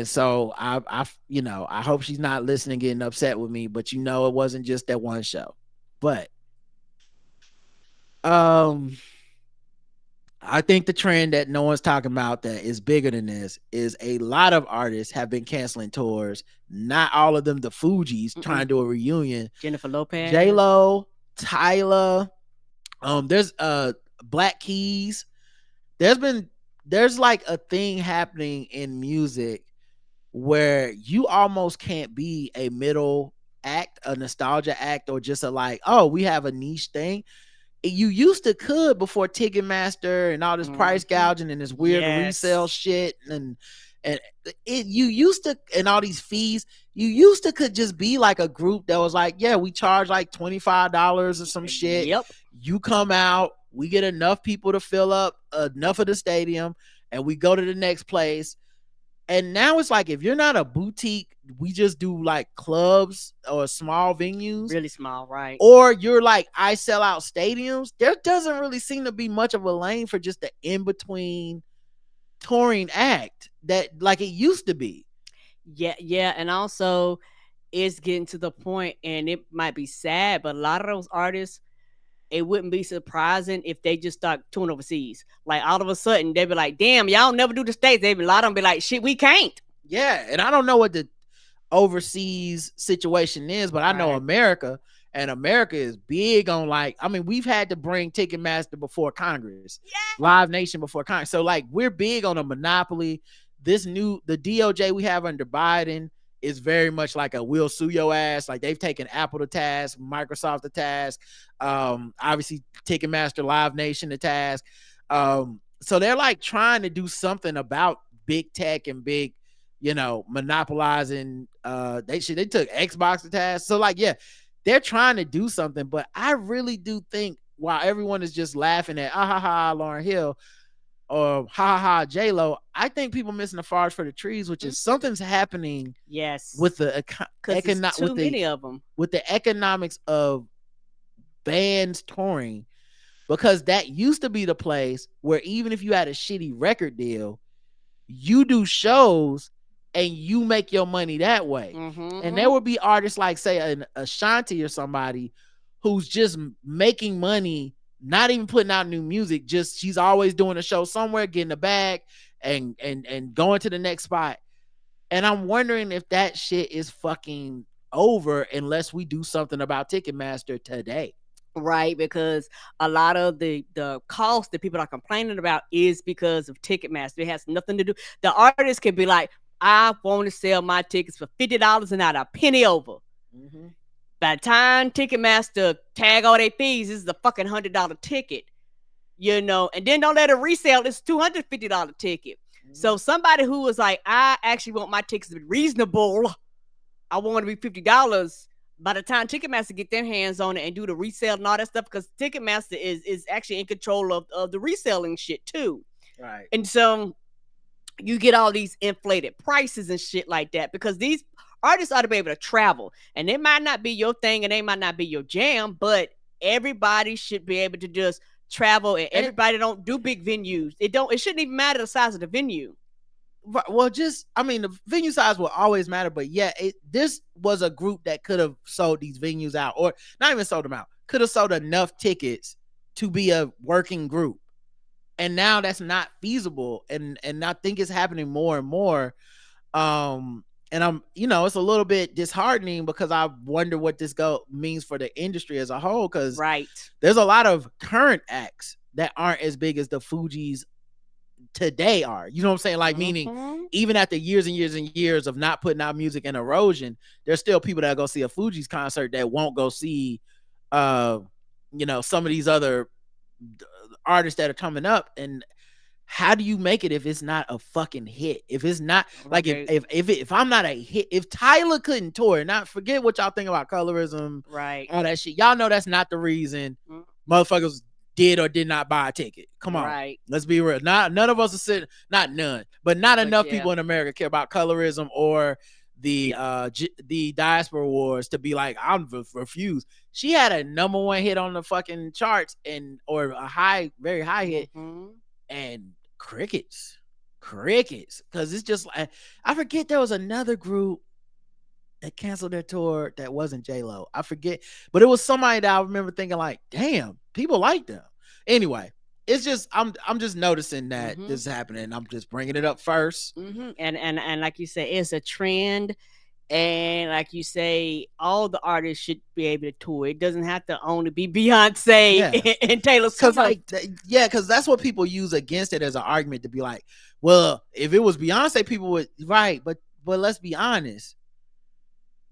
so I you know, I hope she's not listening, getting upset with me. But you know, it wasn't just that one show. But I think the trend that no one's talking about that is bigger than this is a lot of artists have been canceling tours. Not all of them the Fugees trying to do a reunion. Jennifer Lopez, J-Lo, Tyler, there's Black Keys. There's like a thing happening in music where you almost can't be a middle act, a nostalgia act, or just a like, oh, we have a niche thing. You used to could before Ticketmaster and all this price gouging and this weird resale shit and you used to, and all these fees, you used to could just be like a group that was like, yeah, we charge like $25 or some shit. Yep. You come out, we get enough people to fill up enough of the stadium, and we go to the next place. And now it's like, if you're not a boutique, we just do like clubs or small venues. Really small, right? Or you're like, I sell out stadiums. There doesn't really seem to be much of a lane for just the in-between touring act that like it used to be. Yeah. And also it's getting to the point, and it might be sad, but a lot of those artists, it wouldn't be surprising if they just start touring overseas. Like all of a sudden they'd be like, damn, y'all never do the States. A lot of them be like, shit, we can't. Yeah. And I don't know what the overseas situation is, but I know America, and America is big on like, I mean, we've had to bring Ticketmaster before Congress, Live Nation before Congress. So like, we're big on a monopoly. The DOJ we have under Biden is very much like a we'll sue your ass. Like they've taken Apple to task, Microsoft to task, obviously Ticketmaster, Live Nation to task. So they're like trying to do something about big tech and big, you know, monopolizing. They took Xbox to task. So like, yeah, they're trying to do something, but I really do think while everyone is just laughing at Lauryn Hill, or ha ha J-Lo, I think people missing the forest for the trees, which is something's happening Yes. with the too many of them. With the economics of bands touring, because that used to be the place where even if you had a shitty record deal, you do shows and you make your money that way. And there would be artists like, say, an Ashanti or somebody who's just making money, not even putting out new music, just she's always doing a show somewhere, getting a bag and going to the next spot. And I'm wondering if that shit is fucking over unless we do something about Ticketmaster today. Right, because a lot of the cost that people are complaining about is because of Ticketmaster. It has nothing to do. The artist can be like, I want to sell my tickets for $50 and not a penny over. By the time Ticketmaster tag all their fees, this is a fucking $100 ticket, you know, and then don't let it resell this $250 ticket. So somebody who was like, I actually want my tickets to be reasonable, I want to be $50. By the time Ticketmaster get their hands on it and do the resale and all that stuff, because Ticketmaster is actually in control of the reselling shit too. Right. And so you get all these inflated prices and shit like that, because these artists ought to be able to travel, and it might not be your thing and they might not be your jam, but everybody should be able to just travel, and everybody don't do big venues. It shouldn't even matter the size of the venue. Well, the venue size will always matter, but yeah, this was a group that could have sold these venues out, or not even sold them out, could have sold enough tickets to be a working group. And now that's not feasible. And I think it's happening more and more. And I'm, it's a little bit disheartening, because I wonder what this means for the industry as a whole. Cause there's a lot of current acts that aren't as big as the Fugees today are, you know what I'm saying? Like, meaning even after years and years and years of not putting out music and erosion, there's still people that go see a Fugees concert that won't go see, some of these other artists that are coming up. And how do you make it if it's not a fucking hit? If it's not like, if I'm not a hit, if Tyler couldn't tour, not forget what y'all think about colorism, right? All that shit. Y'all know that's not the reason motherfuckers did or did not buy a ticket. Come on, right? Let's be real. None of us are sitting. Not none, but not enough people in America care about colorism or the diaspora wars to be like, I'm refused. She had a #1 hit on the fucking charts or a very high hit, and crickets, because it's just like, I forget there was another group that canceled their tour that wasn't J-Lo. I forget, but it was somebody that I remember thinking like, damn, people like them. Anyway, it's just I'm just noticing that this is happening. I'm just bringing it up first. And like you say, it's a trend. And like you say, all the artists should be able to tour. It doesn't have to only be Beyonce and Taylor Swift. Because that's what people use against it as an argument, to be like, well, if it was Beyonce, people would, right. But let's be honest,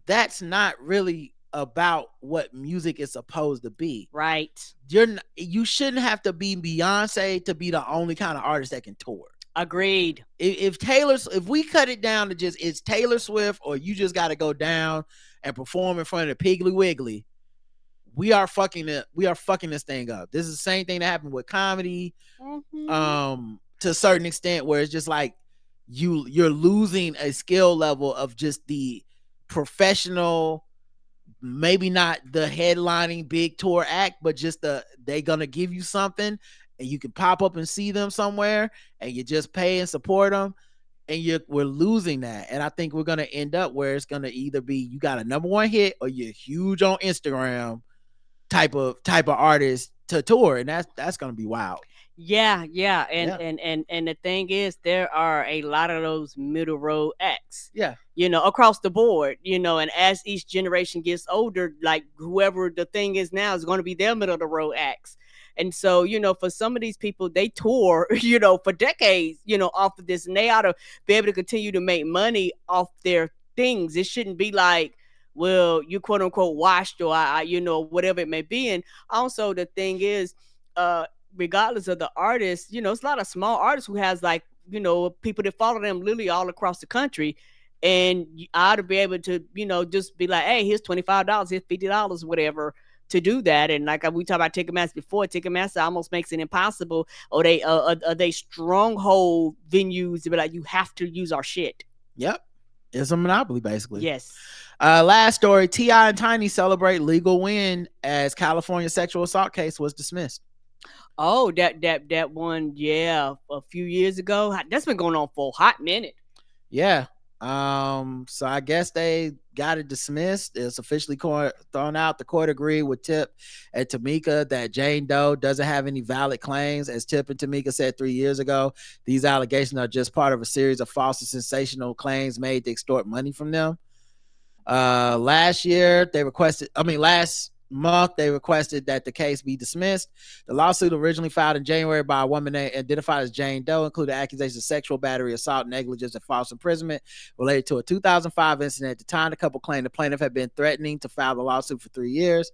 that's not really about what music is supposed to be. Right. You shouldn't have to be Beyonce to be the only kind of artist that can tour. Agreed. If we cut it down to just it's Taylor Swift, or you just got to go down and perform in front of the Piggly Wiggly, we are fucking this thing up. This is the same thing that happened with comedy, to a certain extent, where it's just like you're losing a skill level of just the professional, maybe not the headlining big tour act, but just they gonna give you something and you can pop up and see them somewhere and you just pay and support them, and we're losing that. And I think we're gonna end up where it's gonna either be you got a #1 hit or you're huge on Instagram type of artist to tour, and that's gonna be wild. Yeah. And the thing is, there are a lot of those middle road acts. Yeah. Across the board, and as each generation gets older, like whoever the thing is now is going to be their middle of the road acts. And so, for some of these people, they tour, for decades, off of this, and they ought to be able to continue to make money off their things. It shouldn't be like, well, you quote unquote washed, or whatever it may be. And also the thing is, regardless of the artist, it's a lot of small artists who has like, people that follow them literally all across the country. And I ought to be able to, just be like, hey, here's $25, here's $50, whatever. to do that. And like we talked about Ticketmaster before, Ticketmaster almost makes it impossible. Or they stronghold venues to be like, you have to use our shit. Yep. It's a monopoly, basically. Yes. Last story, T.I. and Tiny celebrate legal win as California sexual assault case was dismissed. Oh, that one, yeah, a few years ago. That's been going on for a hot minute. Yeah. So I guess they got it dismissed. It's officially thrown out. The court agreed with Tip and Tamika that Jane Doe doesn't have any valid claims. As Tip and Tamika said 3 years ago, these allegations are just part of a series of false and sensational claims made to extort money from them. Last month they requested that the case be dismissed. The lawsuit, originally filed in January by a woman identified as Jane Doe, included accusations of sexual battery, assault, negligence, and false imprisonment related to a 2005 incident. At the time, the couple claimed the plaintiff had been threatening to file the lawsuit for 3 years.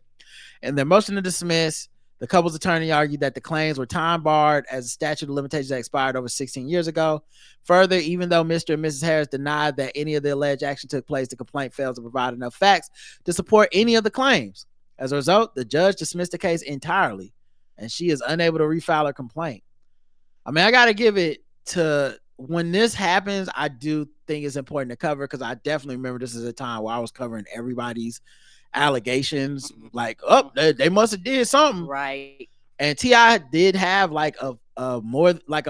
In their motion to dismiss, the couple's attorney argued that the claims were time barred as the statute of limitations had expired over 16 years ago. Further, even though Mr. and Mrs. Harris denied that any of the alleged action took place, the complaint failed to provide enough facts to support any of the claims. As a result, the judge dismissed the case entirely, and she is unable to refile her complaint. I mean, I got to give it to, when this happens, I do think it's important to cover, because I definitely remember this is a time where I was covering everybody's allegations, like, oh, they must have did something. Right. And T.I. did have like a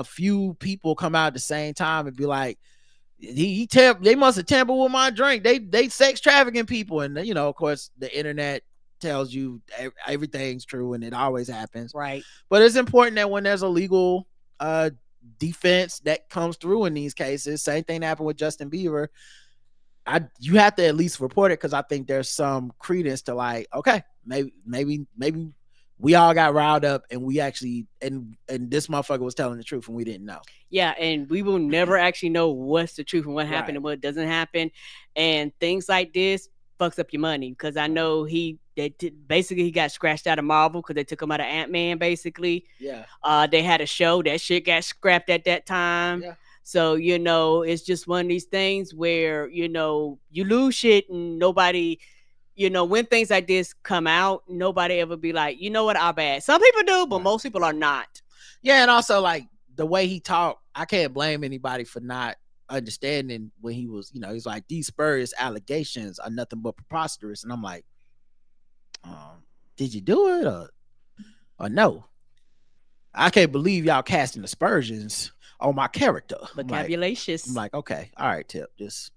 few people come out at the same time and be like, they must have tampered with my drink. They sex trafficking people. And, you know, of course, the internet tells you everything's true, and it always happens. Right. But it's important that when there's a legal defense that comes through in these cases, same thing happened with Justin Bieber, you have to at least report it, because I think there's some credence to, like, okay, maybe we all got riled up, and we actually and this motherfucker was telling the truth and we didn't know. Yeah, and we will never actually know what's the truth and what happened and what doesn't happen. And things like this fucks up your money, because I know basically he got scratched out of Marvel because they took him out of Ant-Man, basically. Yeah. They had a show, that shit got scrapped at that time. Yeah. So, you know, it's just one of these things where, you know, you lose shit and nobody, you know, when things like this come out, nobody ever be like, you know what, our bad. Some people do, but most people are not. Yeah, and also, like, the way he talked, I can't blame anybody for not understanding when he was, you know, he's like, these spurious allegations are nothing but preposterous. And I'm like, did you do it or no? I can't believe y'all casting aspersions on my character. Vocabularious. I'm like, okay, all right, Tip, just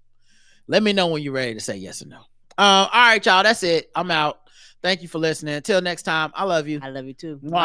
let me know when you're ready to say yes or no. All right, y'all, that's it. I'm out. Thank you for listening. Until next time, I love you. I love you too. Mwah.